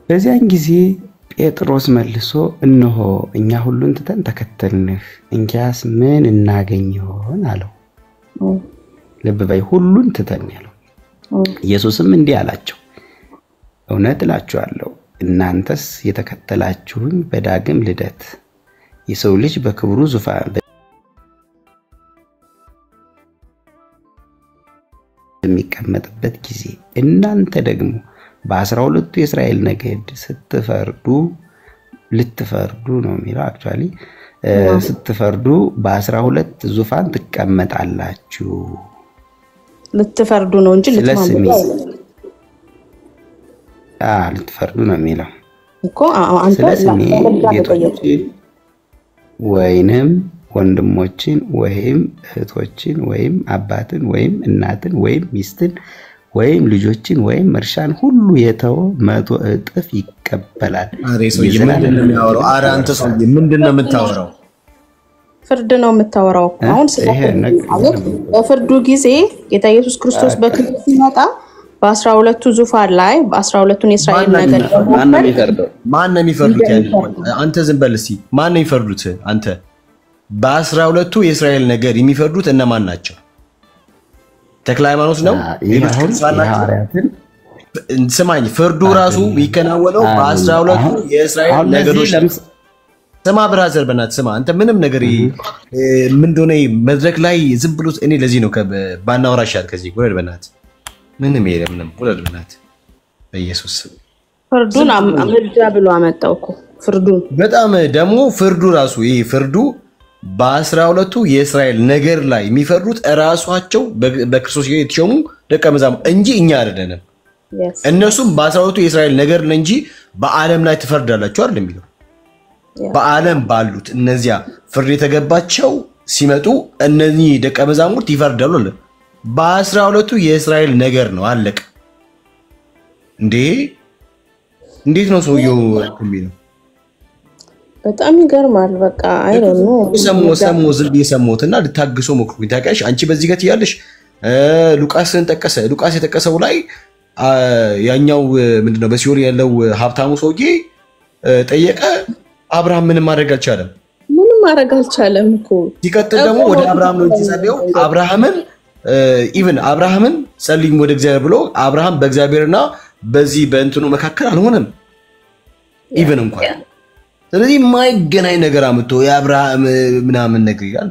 በዚያን ጊዜ ጴጥሮስ መልሶ እነሆ እኛ ሁሉን ትተን ተከተልንህ እንኪያስ ምን እናገኝ ይሆን አለው። ልብ በይ ሁሉን ትተን ያለው። ኢየሱስም እንዲህ አላቸው እውነት እላችኋለሁ እናንተስ የተከተላችሁኝ በዳግም ልደት የሰው ልጅ በክብሩ ዙፋን በሚቀመጥበት ጊዜ እናንተ ደግሞ በ12 የእስራኤል ነገድ ስትፈርዱ ልትፈርዱ ነው የሚለው አክቹአሊ ስትፈርዱ በ12 ዙፋን ትቀመጣላችሁ። ልትፈርዱ ነው እንጂ ልትማሙ ልትፈርዱ ነው የሚለው እኮ አንተ ቤቶችን ወይንም ወንድሞችን ወይም እህቶችን ወይም አባትን ወይም እናትን ወይም ሚስትን ወይም ልጆችን ወይም እርሻን ሁሉ የተው 100 እጥፍ ይቀበላል። አሬሶይ ምንድነው የሚያወራው? አረ አንተ ሰውዬ ምንድነው የምታወራው? ፍርድ ነው የምታወራው። አሁን በፍርዱ ጊዜ ጌታ ኢየሱስ ክርስቶስ በክብር ሲመጣ በ12ቱ ዙፋን ላይ በ12ቱን የእስራኤል ነገድ ማን ነው የሚፈርዱት? አንተ ዝም በል እስቲ ማን ነው የሚፈርዱት? አንተ በ12ቱ የእስራኤል ነገድ የሚፈርዱት እነማን ናቸው? ተክለ ሃይማኖት ነው? ስማኝ ፍርዱ ራሱ የሚከናወነው በ12ቱ የእስራኤል ነገዶች። ስማ ብራዘር በእናትህ ስማ። አንተ ምንም ነገር ምን እንደሆነ መድረክ ላይ ዝም ብሎ እኔ ለዚህ ነው ባናወራ ይሻል ከዚህ ጉረድ በእናትህ ምንም የለም ምንም ጉረድ በእናትህ በኢየሱስ ፍርዱን አምልጃ ብሎ አመጣው እኮ ፍርዱን። በጣም ደግሞ ፍርዱ ራሱ ይሄ ፍርዱ በ12ቱ የእስራኤል ነገር ላይ የሚፈርዱት ራሳቸው በክርስቶስ የተሾሙ ደቀ መዛሙርት እንጂ እኛ አይደለንም። እነሱም በ12ቱ የእስራኤል ነገር ላይ እንጂ በዓለም ላይ ትፈርዳላችሁ አይደል የሚለው። በዓለም ባሉት እነዚያ ፍርድ የተገባቸው ሲመጡ እነዚህ ደቀ መዛሙርት ይፈርዳሉ አለ። በ12ቱ የእስራኤል ነገር ነው አለቀ። እንዴት ነው ሰውየው የሚለው? በጣም ይገርማል። በቃ አይ ዶንት ኖ ሰሙ ዝልብ የሰሙትና ልታግሶ ሞክሩ። ታውቂያለሽ አንቺ በዚህ ጋር ትያለሽ። ሉቃስን ጠቀሰ። ሉቃስ የተቀሰው ላይ ያኛው ምንድነው በሲኦል ያለው ሀብታሙ ሰውዬ ጠየቀ። አብርሃም ምንም ማድረግ አልቻለም እኮ። ሲቀጥል ደግሞ ወደ አብርሃም ነው የተጸለየው። አብርሃምን ጸልይም ወደ እግዚአብሔር ብሎ አብርሃም በእግዚአብሔርና በዚህ በእንትኑ መካከል አልሆነም ኢቭን እንኳን። ስለዚህ የማይገናኝ ነገር አምጥቶ የአብርሃም ምናምን ነገር ይላል።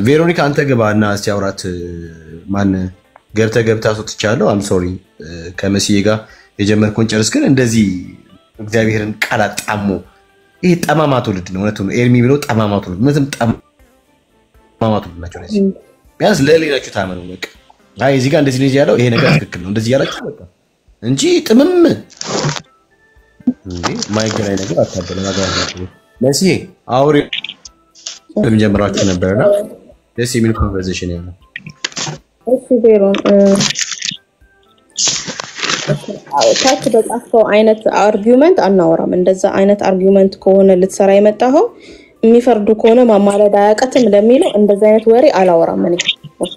ቬሮኒካ አንተ ግባና እስቲ አውራት። ማን ገብታ ሰጥቻለሁ። አም ሶሪ ከመሲዬ ጋር የጀመርኩን ጨርስ። ግን እንደዚህ እግዚአብሔርን ቃል አጣሞ ይሄ ጠማማ ትውልድ ነው። እውነቱን ኤርሚ ብለው ጠማማ ትውልድ ምንም ጠማማ ትውልድ ናቸው። ለዚህ ቢያንስ ለሌላችሁ ታመኑ። በቃ አይ እዚህ ጋር እንደዚህ ልጅ ያለው ይሄ ነገር ትክክል ነው እንደዚህ ያላችሁ በቃ እንጂ ጥምም ማይገናኝ ነገር አታደለ ማጋራችሁ ለዚህ አውሪ ለምጀምራችሁ ነበርና ደስ የሚል ኮንቨርሴሽን ያለው። እሺ ቬሮን ታች በጣፈው አይነት አርጊውመንት አናወራም። እንደዛ አይነት አርጊውመንት ከሆነ ልትሰራ የመጣው የሚፈርዱ ከሆነ ማማለድ አያቀትም ለሚለው እንደዛ አይነት ወሬ አላወራም እኔ። ኦኬ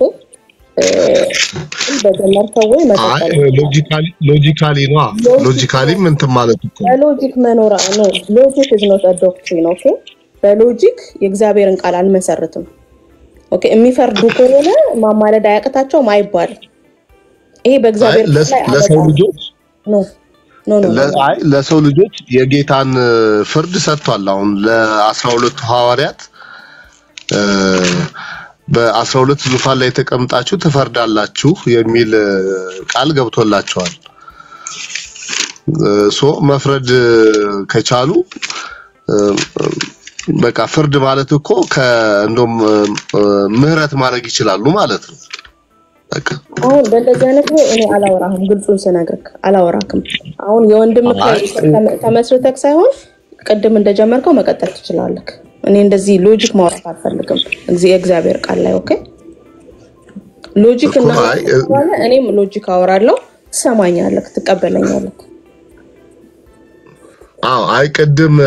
በጀመርከው ወይ መጣጣል ሎጂካሊ ምን ማለት እኮ ሎጂክ መኖራ ነው። ሎጂክ is not a doctrine ኦኬ። በሎጂክ የእግዚአብሔርን ቃል አልመሰረትም ኦኬ። የሚፈርዱ ከሆነ ማማለድ አያቀታቸውም አይባልም። ይሄ በእግዚአብሔር ላይ ለሰው ልጆች ነው ለሰው ልጆች የጌታን ፍርድ ሰጥቷል አሁን ለ12 ሐዋርያት በ12 ዙፋን ላይ ተቀምጣችሁ ትፈርዳላችሁ የሚል ቃል ገብቶላቸዋል መፍረድ ከቻሉ በቃ ፍርድ ማለት እኮ እንደም ምህረት ማድረግ ይችላሉ ማለት ነው በቃ አሁን በእንደዚህ አይነት ነው እኔ አላወራህም ግልጹን ስነግርህ አላወራክም አሁን የወንድም ተመስርተክ ሳይሆን ቀደም እንደጀመርከው መቀጠል ትችላለህ እኔ እንደዚህ ሎጂክ ማውራት አልፈልግም እግዚአብሔር ቃል ላይ ኦኬ ሎጂክ እና እኔም ሎጂክ አወራለሁ ትሰማኛለህ ትቀበለኛለህ አይቀድም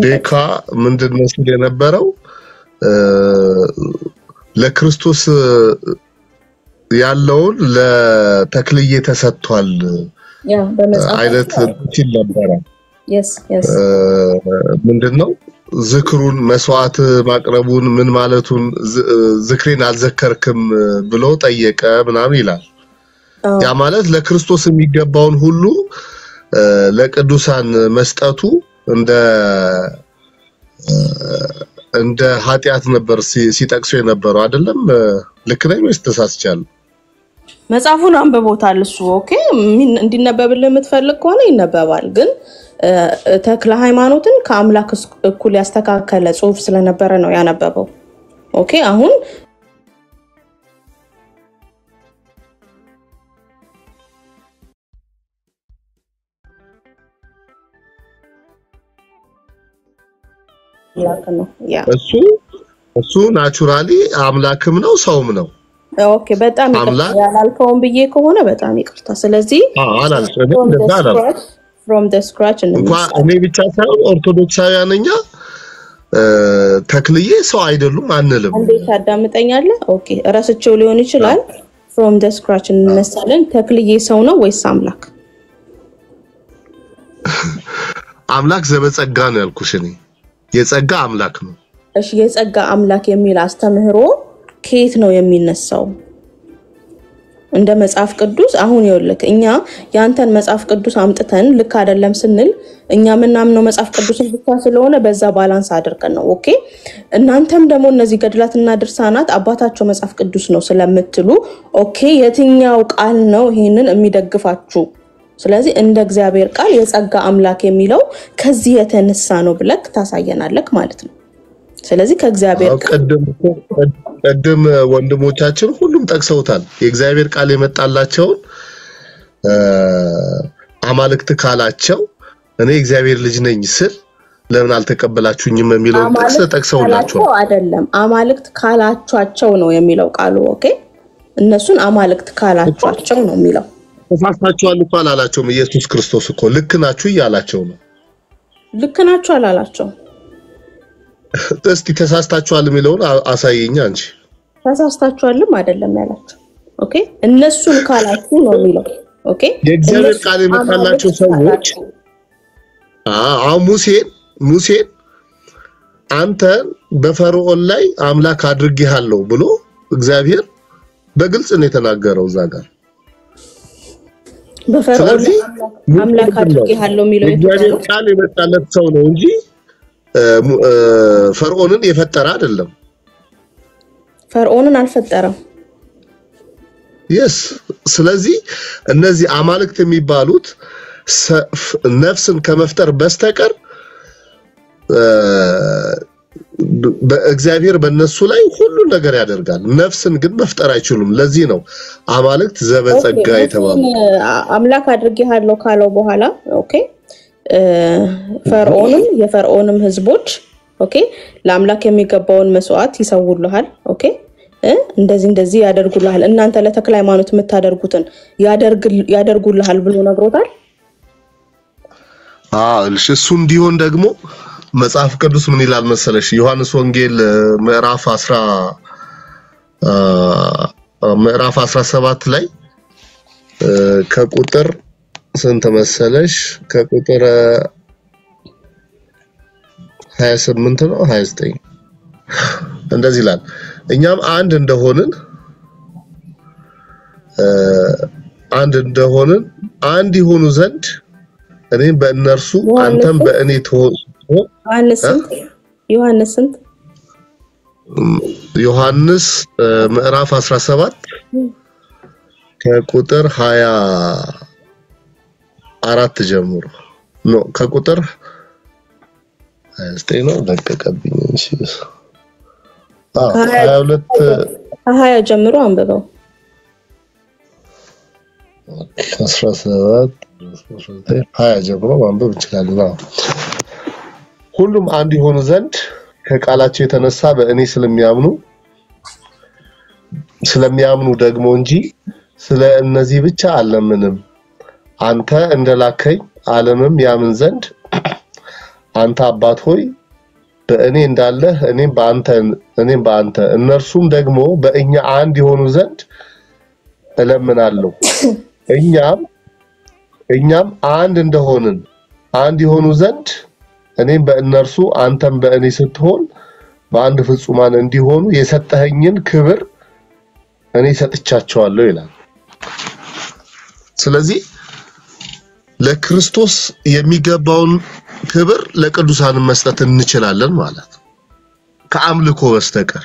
ቤካ ምንድነው ሲል የነበረው ለክርስቶስ ያለውን ለተክልዬ ተሰጥቷል አይነት ሲል ነበር yes ምንድነው ዝክሩን መስዋዕት ማቅረቡን ምን ማለቱን ዝክሬን አልዘከርክም ብሎ ጠየቀ ምናምን ይላል ያ ማለት ለክርስቶስ የሚገባውን ሁሉ ለቅዱሳን መስጠቱ እንደ ኃጢያት ነበር ሲጠቅሱ የነበረው አይደለም ልክ ነኝ ወይስ ተሳስቻለሁ መጽሐፉን አንብቦታል እሱ ኦኬ እንዲነበብልህ የምትፈልግ ከሆነ ይነበባል ግን ተክለ ሃይማኖትን ከአምላክ እኩል ያስተካከለ ጽሁፍ ስለነበረ ነው ያነበበው ኦኬ አሁን እሱ ናቹራሊ አምላክም ነው ሰውም ነው ኦኬ በጣም ያላልከውን ብዬ ከሆነ በጣም ይቅርታ ስለዚህ from the scratch እኔ ብቻ ሳይሆን ኦርቶዶክሳውያንኛ ተክልዬ ሰው አይደሉም አንልም እንዴት አዳምጠኛለህ ኦኬ ራስቸው ሊሆን ይችላል from the scratch እንነሳለን ተክልዬ ሰው ነው ወይስ አምላክ አምላክ ዘበጸጋ ነው ያልኩሽ እኔ የጸጋ አምላክ ነው እሺ የጸጋ አምላክ የሚል አስተምህሮ ከየት ነው የሚነሳው እንደ መጽሐፍ ቅዱስ አሁን ይወልክ እኛ ያንተን መጽሐፍ ቅዱስ አምጥተን ልክ አይደለም ስንል እኛ ምናምነው መጽሐፍ ቅዱስን ብቻ ስለሆነ በዛ ባላንስ አድርገን ነው ኦኬ እናንተም ደግሞ እነዚህ ገድላትና ድርሳናት አባታቸው መጽሐፍ ቅዱስ ነው ስለምትሉ ኦኬ የትኛው ቃል ነው ይሄንን የሚደግፋችሁ ስለዚህ እንደ እግዚአብሔር ቃል የጸጋ አምላክ የሚለው ከዚህ የተነሳ ነው ብለክ ታሳየናለክ ማለት ነው ስለዚህ ከእግዚአብሔር ቀደም ወንድሞቻችን ሁሉም ጠቅሰውታል የእግዚአብሔር ቃል የመጣላቸው አማልክት ካላቸው እኔ እግዚአብሔር ልጅ ነኝ ስል ለምን አልተቀበላችሁኝም የሚለው ጠቅሰውላቸው አይደለም አማልክት ካላቻቸው ነው የሚለው ቃሉ ኦኬ እነሱን አማልክት ካላቻቸው ነው የሚለው ተሳስታችኋል እኮ አላላቸውም ኢየሱስ ክርስቶስ እኮ ልክ ናችሁ ይያላቸው ነው ልክ ናችሁ አላላቸው እስቲ ተሳስታችኋል የሚለውን አሳየኛ እንጂ ተሳስታችኋልም አይደለም ያላችሁ ኦኬ እነሱን ካላችሁ ነው የሚለው ኦኬ የእግዚአብሔር ቃል የመጣላቸው ሰዎች ሙሴ አንተ በፈርዖን ላይ አምላክ አድርጌሃለሁ ብሎ እግዚአብሔር በግልጽ ነው የተናገረው ዛጋር በፈርዖን አምላክ አድርጌሃለሁ የሚለው የእግዚአብሔር ቃል የመጣለት ሰው ነው እንጂ ፈርዖንን የፈጠረ አይደለም ፈርዖንን አልፈጠረም ስለዚህ እነዚህ አማልክት የሚባሉት ነፍስን ከመፍጠር በስተቀር በእግዚአብሔር በእነሱ ላይ ሁሉ ነገር ያደርጋል ነፍስን ግን መፍጠር አይችሉም ለዚህ ነው አማልክት ዘበጸጋ የተባሉ አምላክ አድርጌሃለሁ ካለው በኋላ ኦኬ ፈርዖንም የፈርዖንም ህዝቦች ኦኬ ለአምላክ የሚገባውን መስዋዕት ይሰውልሃል ኦኬ እንደዚህ ያደርጉልሃል እናንተ ለተክለ ሃይማኖት የምታደርጉትን ያደርጉልሃል ብሎ ነግሮታል እሱ እንዲሆን ደግሞ መጽሐፍ ቅዱስ ምን ይላል መሰለሽ ዮሐንስ ወንጌል ምዕራፍ 17 ላይ ከቁጥር ስንት መሰለሽ ከቁጥር 28 ነው 29 እንደዚህ ይላል እኛም አንድ እንደሆንን አንድ ይሆኑ ዘንድ እኔም በእነርሱ አንተም በእኔ ትሆን ዮሐንስ ምዕራፍ 17 ከቁጥር 24 ጀምሮ ነው ከቁጥር 29 ነው ለቀቀብኝ እሺ 22 20 ጀምሮ አንብበው 17 20 ጀምሮ ማንበብ እንችላለን ሁሉም አንድ ይሆኑ ዘንድ ከቃላቸው የተነሳ በእኔ ስለሚያምኑ ደግሞ እንጂ ስለ እነዚህ ብቻ አለምንም አንተ እንደላከኝ ዓለምም ያምን ዘንድ አንተ አባት ሆይ በእኔ እንዳለህ እኔም በአንተ እነርሱም ደግሞ በእኛ አንድ ይሆኑ ዘንድ እለምናለሁ እኛም አንድ እንደሆንን አንድ ይሆኑ ዘንድ እኔም በእነርሱ አንተም በእኔ ስትሆን በአንድ ፍጹማን እንዲሆኑ የሰጠኸኝን ክብር እኔ ሰጥቻቸዋለሁ ይላል ስለዚህ ለክርስቶስ የሚገባውን ክብር ለቅዱሳን መስጠት እንችላለን ማለት ከአምልኮ በስተቀር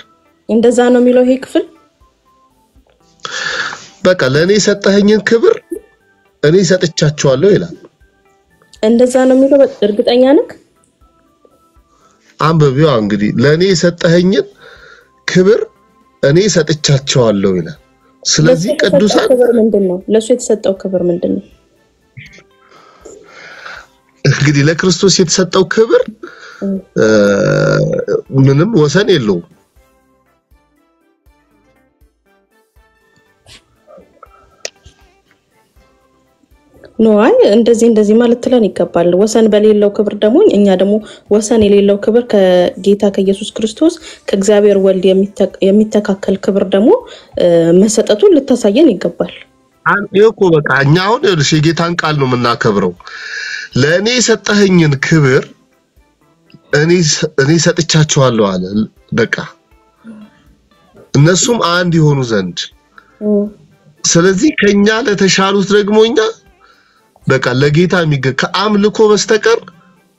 እንደዛ ነው የሚለው ይሄ ክፍል በቃ ለኔ ሰጠኸኝን ክብር እኔ ሰጥቻቸዋለሁ ይላል እንደዛ ነው የሚለው እርግጠኛ ነህ አንበቢው እንግዲህ ለኔ ሰጠኸኝን ክብር እኔ ሰጥቻቸዋለሁ ይላል ስለዚህ ቅዱሳን ክብር ምንድነው ለሱ የተሰጠው ክብር ምንድነው እንግዲህ ለክርስቶስ የተሰጠው ክብር ምንም ወሰን የለውም ኖአይ እንደዚህ ማለት ተለን ይገባል ወሰን በሌለው ክብር ደግሞ እኛ ደግሞ ወሰን የሌለው ክብር ከጌታ ከኢየሱስ ክርስቶስ ከእግዚአብሔር ወልድ የሚተካከል ክብር ደግሞ መሰጠቱን ልታሳየን ይገባል አንዴኮ በቃ እኛው እርሽ ጌታን ቃል ነው መናከብረው ለኔ ሰጠኸኝን ክብር እኔ ሰጥቻቸዋለሁ አለ በቃ እነሱም አንድ ይሆኑ ዘንድ ስለዚህ ከኛ ለተሻሉት ደግሞኛ በቃ ለጌታ ከአምልኮ በስተቀር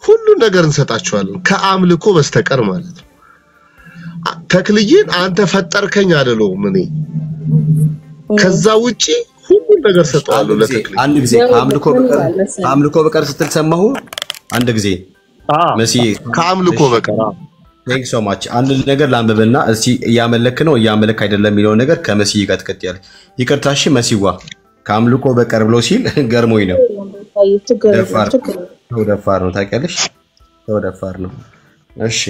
ሁሉ ነገር እንሰጣቸዋለን ከአምልኮ በስተቀር ማለት ነው ተክልዬን አንተ ፈጠርከኝ አይደለም እኔ ከዛ ውጪ ሁሉ ነገር ሰጣለሁ ለተክልዬ አንድ ጊዜ አምልኮ በቀር ስትሰማሁ አንድ ጊዜ መሲ ከአምልኮ በቀር ቴንክ ሶ ማች አንድ ነገር ላንብብና እስቲ ያመለክ ነው ያመለክ አይደለም የሚለው ነገር ከመሲ ይቀጥቅጥ ያለ ይቅርታሽ መሲዋ ከአምልኮ በቀር ብሎ ሲል ገርሞኝ ነው ደፋር ነው ታውቂያለሽ ደፋር ነው እሺ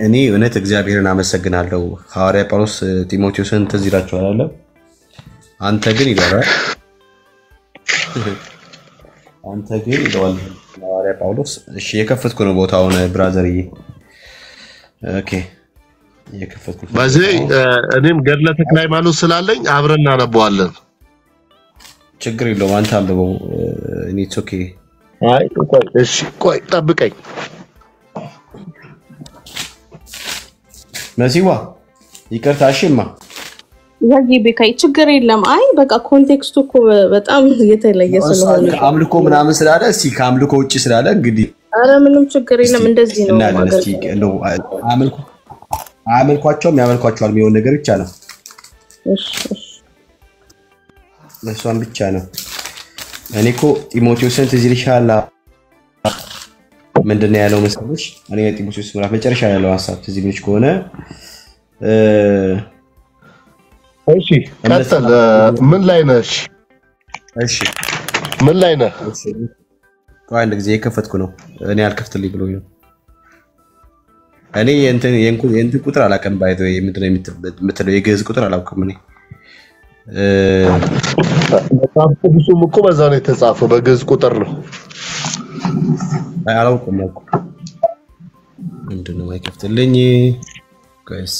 እኔ እውነት እግዚአብሔርን አመሰግናለሁ ሐዋርያ ጳውሎስ ጢሞቴዎስን ትዝ ይላችኋል አይደል አንተ ግን ይላል ሐዋርያ ጳውሎስ እሺ የከፈትኩ ነው ቦታውን ብራዘርዬ ኦኬ የከፈትኩ በዚህ እኔም ገድለ ተክለ ሃይማኖት ስላለኝ አብረን እናነባዋለን ችግር የለውም አንተ አንብበው ኢትስ ኦኬ አይ እሺ ቆይ ጠብቀኝ መሲዋ ይቅርታሽማ ያጂ በካይ ችግር የለም አይ በቃ ኮንቴክስቱ እኮ በጣም የተለየ ስለሆነ አምልኮ ምናምን ስላለ እስቲ ከአምልኮ ውጪ ስላለ እንግዲህ አረ ምንም ችግር የለም እንደዚህ ነው ማለት ነው አምልኳቸው የሚያመልኳቸዋል የሚሆን ነገር ብቻ ነው እሺ ለሷን ብቻ ነው እኔኮ ጢሞቴዎስን ትዝ ይልሻል ምንድነው ያለው መሰለሽ እኔ ጢሞቴዎስ ምዕራፍ መጨረሻ ያለው ሐሳብ ትዝ ይልሽ ከሆነ እሺ ቀጥል ምን ላይ ነሽ እሺ ምን ላይ ነህ ቆይ አንድ ጊዜ የከፈትኩ ነው እኔ አልከፍትልኝ ብሎኝ ነው እኔ የእንትን ቁጥር አላቀም ባይዶ ምንድነው የምትለው የግዕዝ ቁጥር አላውቅም እኔ በጣም ብዙም እኮ በዛ ነው የተጻፈው በግዕዝ ቁጥር ነው አላውቅም ምንድነው አይከፍትልኝ ጋይስ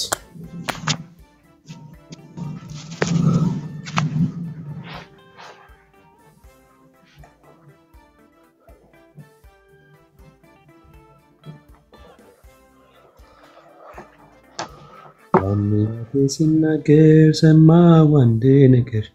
ሲናገር ሰማሁ አንድ ነገር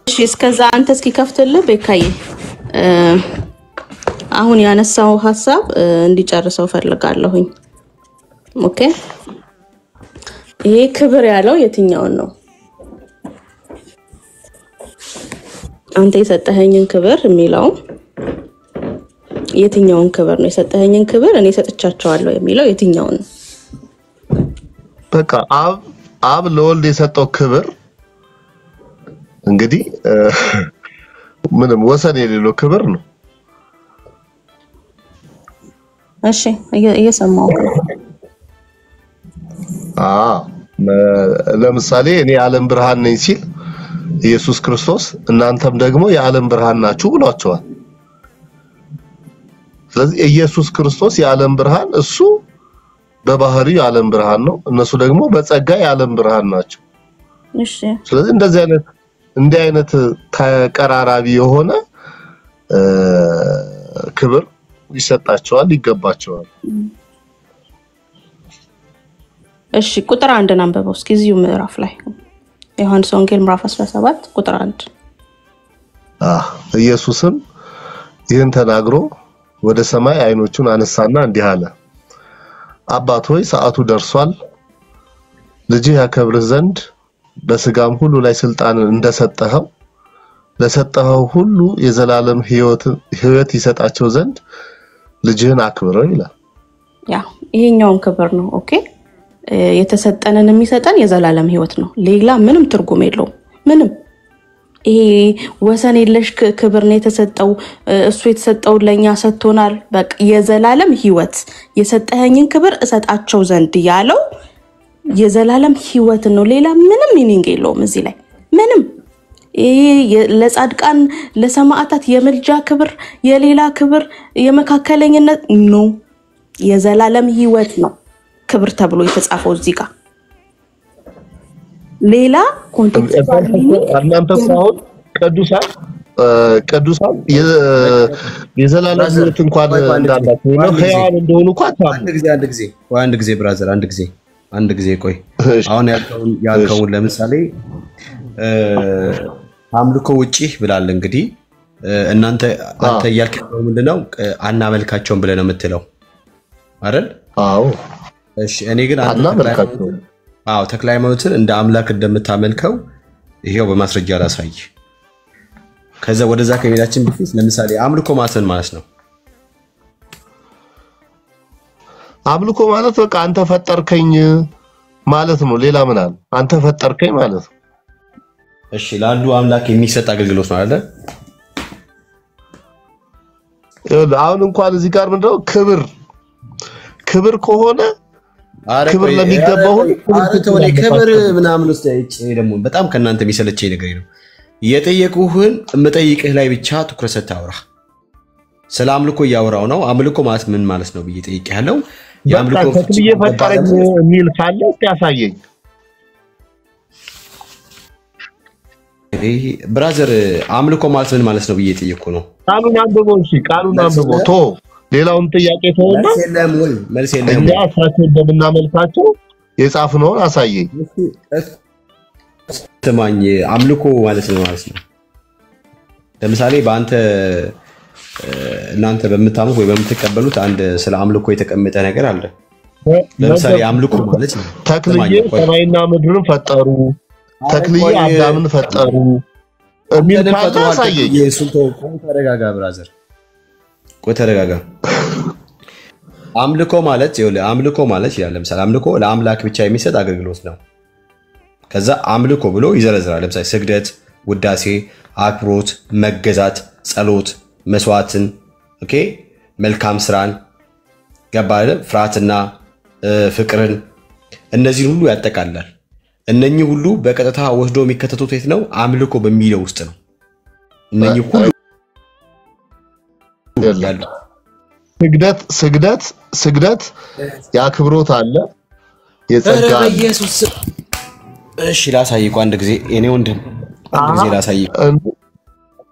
እሺ እስከዛ አንተ እስኪ ከፍተልህ በካይ አሁን ያነሳው ሐሳብ እንዲጨርሰው ፈልጋለሁኝ። ኦኬ ይሄ ክብር ያለው የትኛውን ነው? አንተ የሰጠኸኝን ክብር የሚለው የትኛውን ክብር ነው? የሰጠኸኝን ክብር እኔ ሰጥቻቸዋለሁ የሚለው የትኛውን ነው? በቃ አብ ለወልድ የሰጠው ክብር እንግዲህ ምንም ወሰን የሌለው ክብር ነው። እሺ እየሰማው ነው። ለምሳሌ እኔ የዓለም ብርሃን ነኝ ሲል ኢየሱስ ክርስቶስ እናንተም ደግሞ የዓለም ብርሃን ናችሁ ብሏቸዋል። ስለዚህ ኢየሱስ ክርስቶስ የዓለም ብርሃን እሱ በባህሪው የዓለም ብርሃን ነው፣ እነሱ ደግሞ በጸጋ የዓለም ብርሃን ናቸው። እሺ ስለዚህ እንዲህ አይነት ተቀራራቢ የሆነ ክብር ይሰጣቸዋል፣ ይገባቸዋል። እሺ ቁጥር 1 አንብበው እስኪ እዚሁ ምዕራፍ ላይ ዮሐንስ ወንጌል ምዕራፍ 17 ቁጥር 1 ኢየሱስም ይህን ተናግሮ ወደ ሰማይ አይኖቹን አነሳና እንዲህ አለ፣ አባት ሆይ ሰዓቱ ደርሷል፣ ልጅህ ያከብርህ ዘንድ በስጋም ሁሉ ላይ ስልጣን እንደሰጠኸው ለሰጠኸው ሁሉ የዘላለም ሕይወት ይሰጣቸው ዘንድ ልጅህን አክብረው ይላል። ያ ይሄኛውን ክብር ነው። ኦኬ የተሰጠንን የሚሰጠን የዘላለም ሕይወት ነው። ሌላ ምንም ትርጉም የለውም። ምንም ይሄ ወሰን የለሽ ክብር ነው የተሰጠው። እሱ የተሰጠው ለኛ ሰጥቶናል። በቃ የዘላለም ሕይወት የሰጠኸኝን ክብር እሰጣቸው ዘንድ ያለው የዘላለም ሕይወት ነው። ሌላ ምንም ሚኒንግ የለውም እዚህ ላይ ምንም። ለጻድቃን ለሰማዕታት የምልጃ ክብር የሌላ ክብር የመካከለኝነት ነው። የዘላለም ሕይወት ነው ክብር ተብሎ የተጻፈው እዚህ ጋር። ሌላ ኮንቴክስት እናንተ ሳይሆን ቅዱሳን የዘላለም ሕይወት እንኳን እንዳላችሁ ነው ሕያዋን እንደሆኑ እንኳን አንድ ጊዜ ብራዘር አንድ ጊዜ ቆይ። አሁን ያልከውን ለምሳሌ አምልኮ ውጪ ብላል። እንግዲህ አንተ ያልከው ምንድነው? አናመልካቸውም ብለህ ነው የምትለው አይደል? አዎ እሺ እኔ ግን ተክለ ሃይማኖትን እንደ አምላክ እንደምታመልከው ይሄው በማስረጃ ላሳይ። ከዛ ወደዛ ከመሄዳችን በፊት ለምሳሌ አምልኮ ማለት ነው። አምልኮ ማለት በቃ አንተ ፈጠርከኝ ማለት ነው። ሌላ ምን አለ? አንተ ፈጠርከኝ ማለት ነው። እሺ ላንዱ አምላክ የሚሰጥ አገልግሎት ነው አይደል? አሁን እንኳን እዚህ ጋር ምንድነው ክብር ከሆነ ክብር ለሚገባው ክብር ምናምን ውስጥ ደግሞ በጣም ከናንተ የሚሰለቸኝ ነገር ነው። የጠየቁህን መጠይቅህ ላይ ብቻ ትኩረት ሰጣውራ። ስለ አምልኮ እያወራው ነው። አምልኮ ማለት ምን ማለት ነው ብዬ ጠይቄያለሁ። የአምልኮ ፍቺ ፈጠረኝ የሚል ካለ ያሳየኝ። ብራዘር አምልኮ ማለት ምን ማለት ነው ብዬ ጠይቁ ነው። ቃሉን አንብቦ ቶ ሌላውን ጥያቄ ተወና መልስ የለም። እኛ አሳቸው እንደምናመልካቸው የጻፍነውን አሳየኝ። ተማኝ አምልኮ ማለት ነው። ለምሳሌ እናንተ በምታምኑ ወይ በምትቀበሉት አንድ ስለ አምልኮ የተቀመጠ ነገር አለ። ለምሳሌ አምልኮ ማለት ነው ተክልዬ ሰማይና ምድርን ፈጠሩ፣ ተክልዬ አዳምን ፈጠሩ የሚል ካለ አሳየኝ። ተረጋጋ ብራዘር፣ ተረጋጋ። አምልኮ ማለት ይላል። ለምሳሌ አምልኮ ለአምላክ ብቻ የሚሰጥ አገልግሎት ነው። ከዛ አምልኮ ብሎ ይዘረዝራል። ለምሳሌ ስግደት፣ ውዳሴ፣ አክብሮት፣ መገዛት፣ ጸሎት፣ መስዋዕትን፣ ኦኬ መልካም ስራን ገባለ፣ ፍርሃትና ፍቅርን እነዚህን ሁሉ ያጠቃልላል። እነኚህ ሁሉ በቀጥታ ወስዶ የሚከተቱት የት ነው? አምልኮ በሚለው ውስጥ ነው። እነኚህ ሁሉ ያሉ ስግደት የአክብሮት አለ፣ የጸጋ እሺ ላሳይቁ አንድ ጊዜ እኔ ወንድም አንድ ጊዜ ላሳይቁ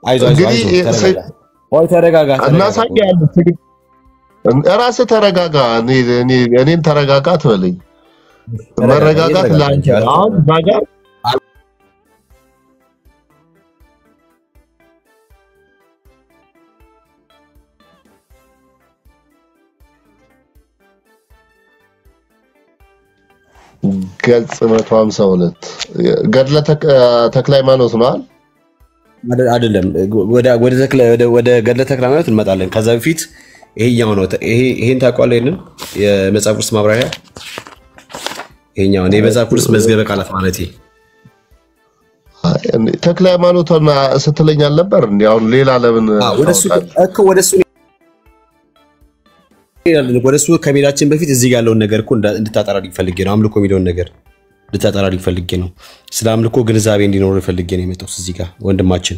አይዞህ ተረጋጋ እናሳያለን ራስህ ተረጋጋ እኔን ተረጋጋ ትበለኝ መረጋጋት ላንተ አሁን ባጋ ገጽ 152 ገድለ ተክለ ሃይማኖት ነው አይደለም ወደ ገድለ ተክለ ሃይማኖት እንመጣለን ከዛ በፊት ይሄኛው ነው ይሄን ታውቃለህ ይሄንን የመጽሐፍ ቅዱስ ማብራሪያ ይሄኛው ነው የመጽሐፍ ቅዱስ መዝገበ ቃላት ማለት ይሄ ተክለ ሃይማኖትና ስትለኝ አልነበር እንዴ አሁን ሌላ ለምን ወደሱ ከሜዳችን በፊት እዚህ ጋር ያለውን ነገር እኮ እንድታጠራሪ ፈልጌ ነው አምልኮ የሚለውን ነገር እንድታጠራሪ ፈልጌ ነው ስለ አምልኮ ግንዛቤ እንዲኖር ፈልጌ ነው የመጣው እዚህ ጋር ወንድማችን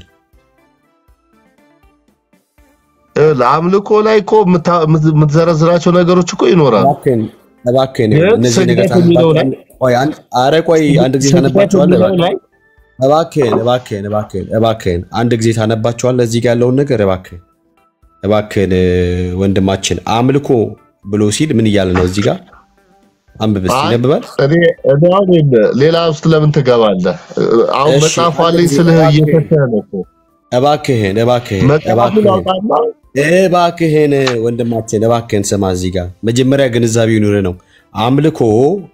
ለአምልኮ ላይ እኮ የምትዘረዝራቸው ነገሮች እኮ ይኖራሉ እባክህን እነዚህ ነገር ቆይ አንድ ጊዜ ታነባቸዋለህ እባክህን አንድ ጊዜ ታነባቸዋለህ እዚህ ጋር ያለውን ነገር እባክህን ወንድማችን አምልኮ ብሎ ሲል ምን እያለ ነው እዚህ ጋር አንብበስ ይነበባል እኔ አሁን ሌላ ውስጥ ለምን ትገባለህ አሁን መጽሐፉ አለኝ ስለህ እየተሰነ ነው እባክህን ወንድማችን እባክህን ስማ እዚህ ጋር መጀመሪያ ግንዛቤው ይኑር ነው አምልኮ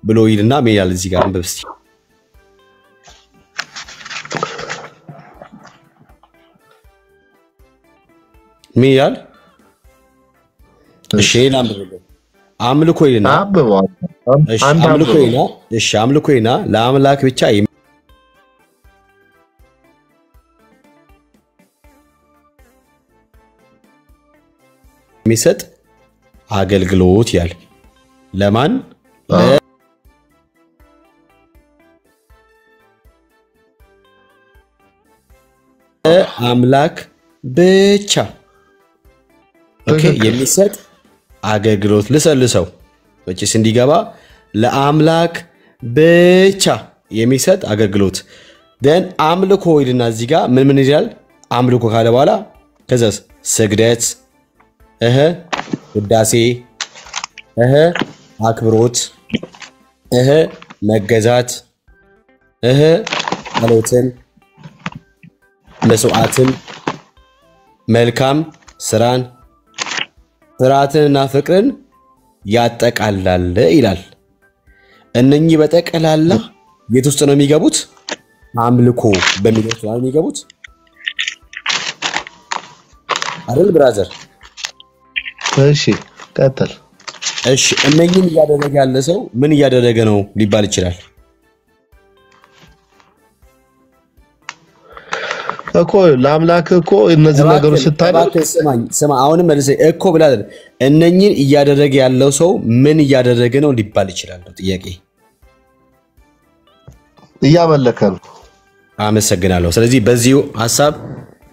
ብሎ ይልና ምን ያለ እዚህ ጋር አንብበስ ሚያል እሺ አምልኮ ይልና አምልኮ ይልና ለአምላክ ብቻ የሚሰጥ አገልግሎት ያል ለማን አምላክ ብቻ ኦኬ የሚሰጥ አገልግሎት ልሰልሰው ወጭስ እንዲገባ ለአምላክ ብቻ የሚሰጥ አገልግሎት then አምልኮ ይልና እዚህ ጋር ምን ይላል አምልኮ ካለ በኋላ ከዛስ ስግደት ውዳሴ አክብሮት መገዛት ጸሎትን መስዋዕትን መልካም ስራን ፍርሃትንና ፍቅርን ያጠቃልላል ይላል እነኚህ በጠቅላላ የት ውስጥ ነው የሚገቡት አምልኮ በሚለው ውስጥ ነው የሚገቡት አይደል ብራዘር እሺ ቀጥል እሺ እነኚህን ያደረገ ያለ ሰው ምን ያደረገ ነው ሊባል ይችላል እኮ ለአምላክ እኮ እነዚህ ነገሮች ስታደርግ ስማ አሁንም መልሰ እኮ ብላል እነኚህን ያደረገ ያለው ሰው ምን ያደረገ ነው ሊባል ይችላል ነው ጥያቄ ያመለከ ነው አመሰግናለሁ ስለዚህ በዚሁ ሐሳብ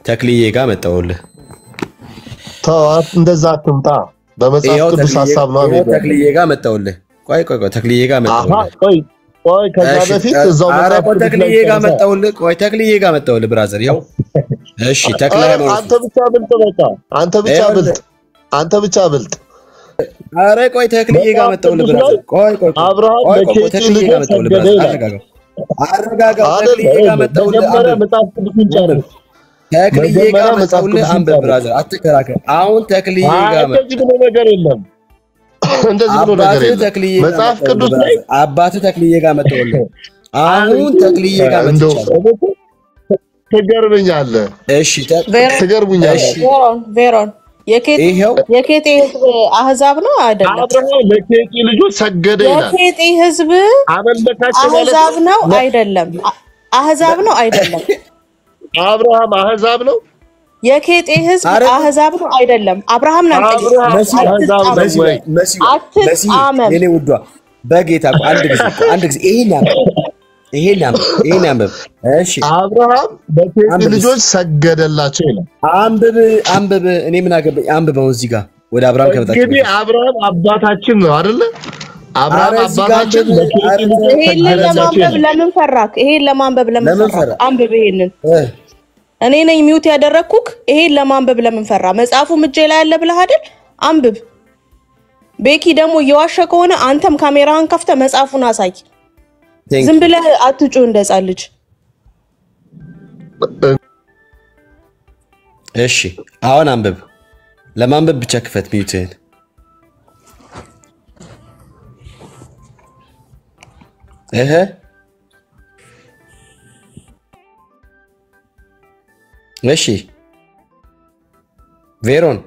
ተክሊዬ ጋር መጣውልህ ታው እንደዛ አትምጣ በመጽሐፍ ቅዱስ ሐሳብ ነው ተክሊዬ ጋር መጣውልህ ቆይ ተክሊዬ ጋር መጣውልህ ቆይ ከዛ በፊት እዛው መጽሐፍ ተክሊዬ ጋር መጣውልህ ብራዘር ያው እሺ ተክሊዬ አንተ ብቻ ብልጥ አረ ቆይ ተክሊዬ ጋር መጣውልህ ብራዘር ቆይ አብርሃም ተክሊዬ ጋር መጣውልህ ብራዘር አረጋጋ ተክሊዬ ጋር መጣውልህ መጽሐፍ ቅዱስን ጨርስ ተክሊዬ ጋር መጣውልህ አንበብ ብራዘር አትከራከር አሁን ተክሊዬ ጋር እንደዚህ ብሎ ነገር የለም እንደዚህ ብሎ ነገር የለም መጽሐፍ ቅዱስ ላይ አባቱ ተክሊዬ ጋር መጣውልህ አሁን ተክሊዬ ጋር መጣውልህ ትገርመኛለህ እሺ ትገርሙኛለህ ቬሮን የኬጤ ህዝብ አህዛብ ነው አይደለም አብርሃም ለኬጤ ልጆች ሰገደ ይላል የኬጤ ህዝብ አህዛብ ነው አይደለም አብርሃም አህዛብ ነው የኬጤ ህዝብ አህዛብ ነው አይደለም አብርሃም ነው አትጣመም የኔ ውዷ በጌታ አንድ ጊዜ ይሄን ያንብብ እሺ አብርሃም በኬጤ ልጆች ሰገደላቸው ይላል አንብብ እኔ ምን አገባኝ አንብበው እዚህ ጋር ወደ አብርሃም ከመጣች እንግዲህ አብርሃም አባታችን ነው አይደለ አብርሃም አባታችን ይሄን ለማንበብ ለምን ፈራክ? ይሄን ለማንበብ ለምን ፈራክ? አንብብ ይሄንን። እኔ ነኝ ሚውት ያደረኩክ። ይሄን ለማንበብ ለምን ፈራ? መጽሐፉ እጄ ላይ ያለ ብለህ አይደል? አንብብ። ቤኪ ደግሞ እየዋሸ ከሆነ አንተም ካሜራህን ከፍተህ መጽሐፉን አሳይ። ዝም ብለህ አትጩ እንደጻል ልጅ። እሺ አሁን አንብብ። ለማንበብ ብቻ ክፈት ሚውትህን። እሺ ቬሮን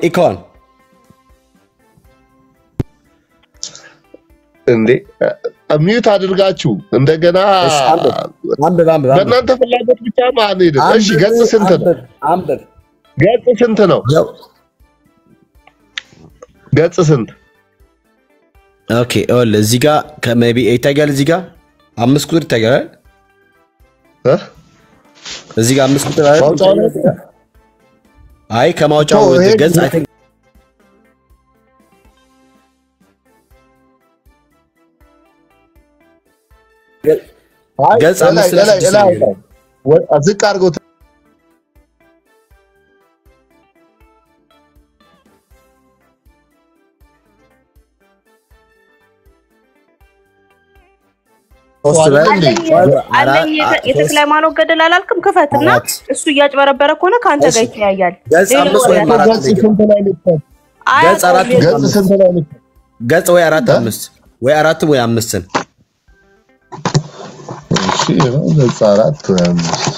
ኢኮን እንዴ ሚውት አድርጋችሁ እንደገና በእናንተ ፍላጎት ብቻ ማን ሄደ? እሺ ገጽ ስንት ነው? ገጽ ስንት ነው? ገጽ ስንት? ኦኬ ኦል እዚህ ጋር ከሜቢ ይታያል። እዚህ ጋር 5 ቁጥር ይታያል። እዚህ ጋር 5 ቁጥር አይደል? አይ ከማውጫው ገጽ አይ ቲንክ ገጽ 5 ላይ ዝቅ አድርገው አለኝ የተክለ ሃይማኖት ገደል አላልክም? ክፈትና እሱ እያጭበረበረ ከሆነ ካንተ ጋር ይተያያል። ገጽ 5 ወይ 4 ገጽ ወይ 4 5 ወይ 4 ወይ 5 እሺ ገጽ 4 ወይ 5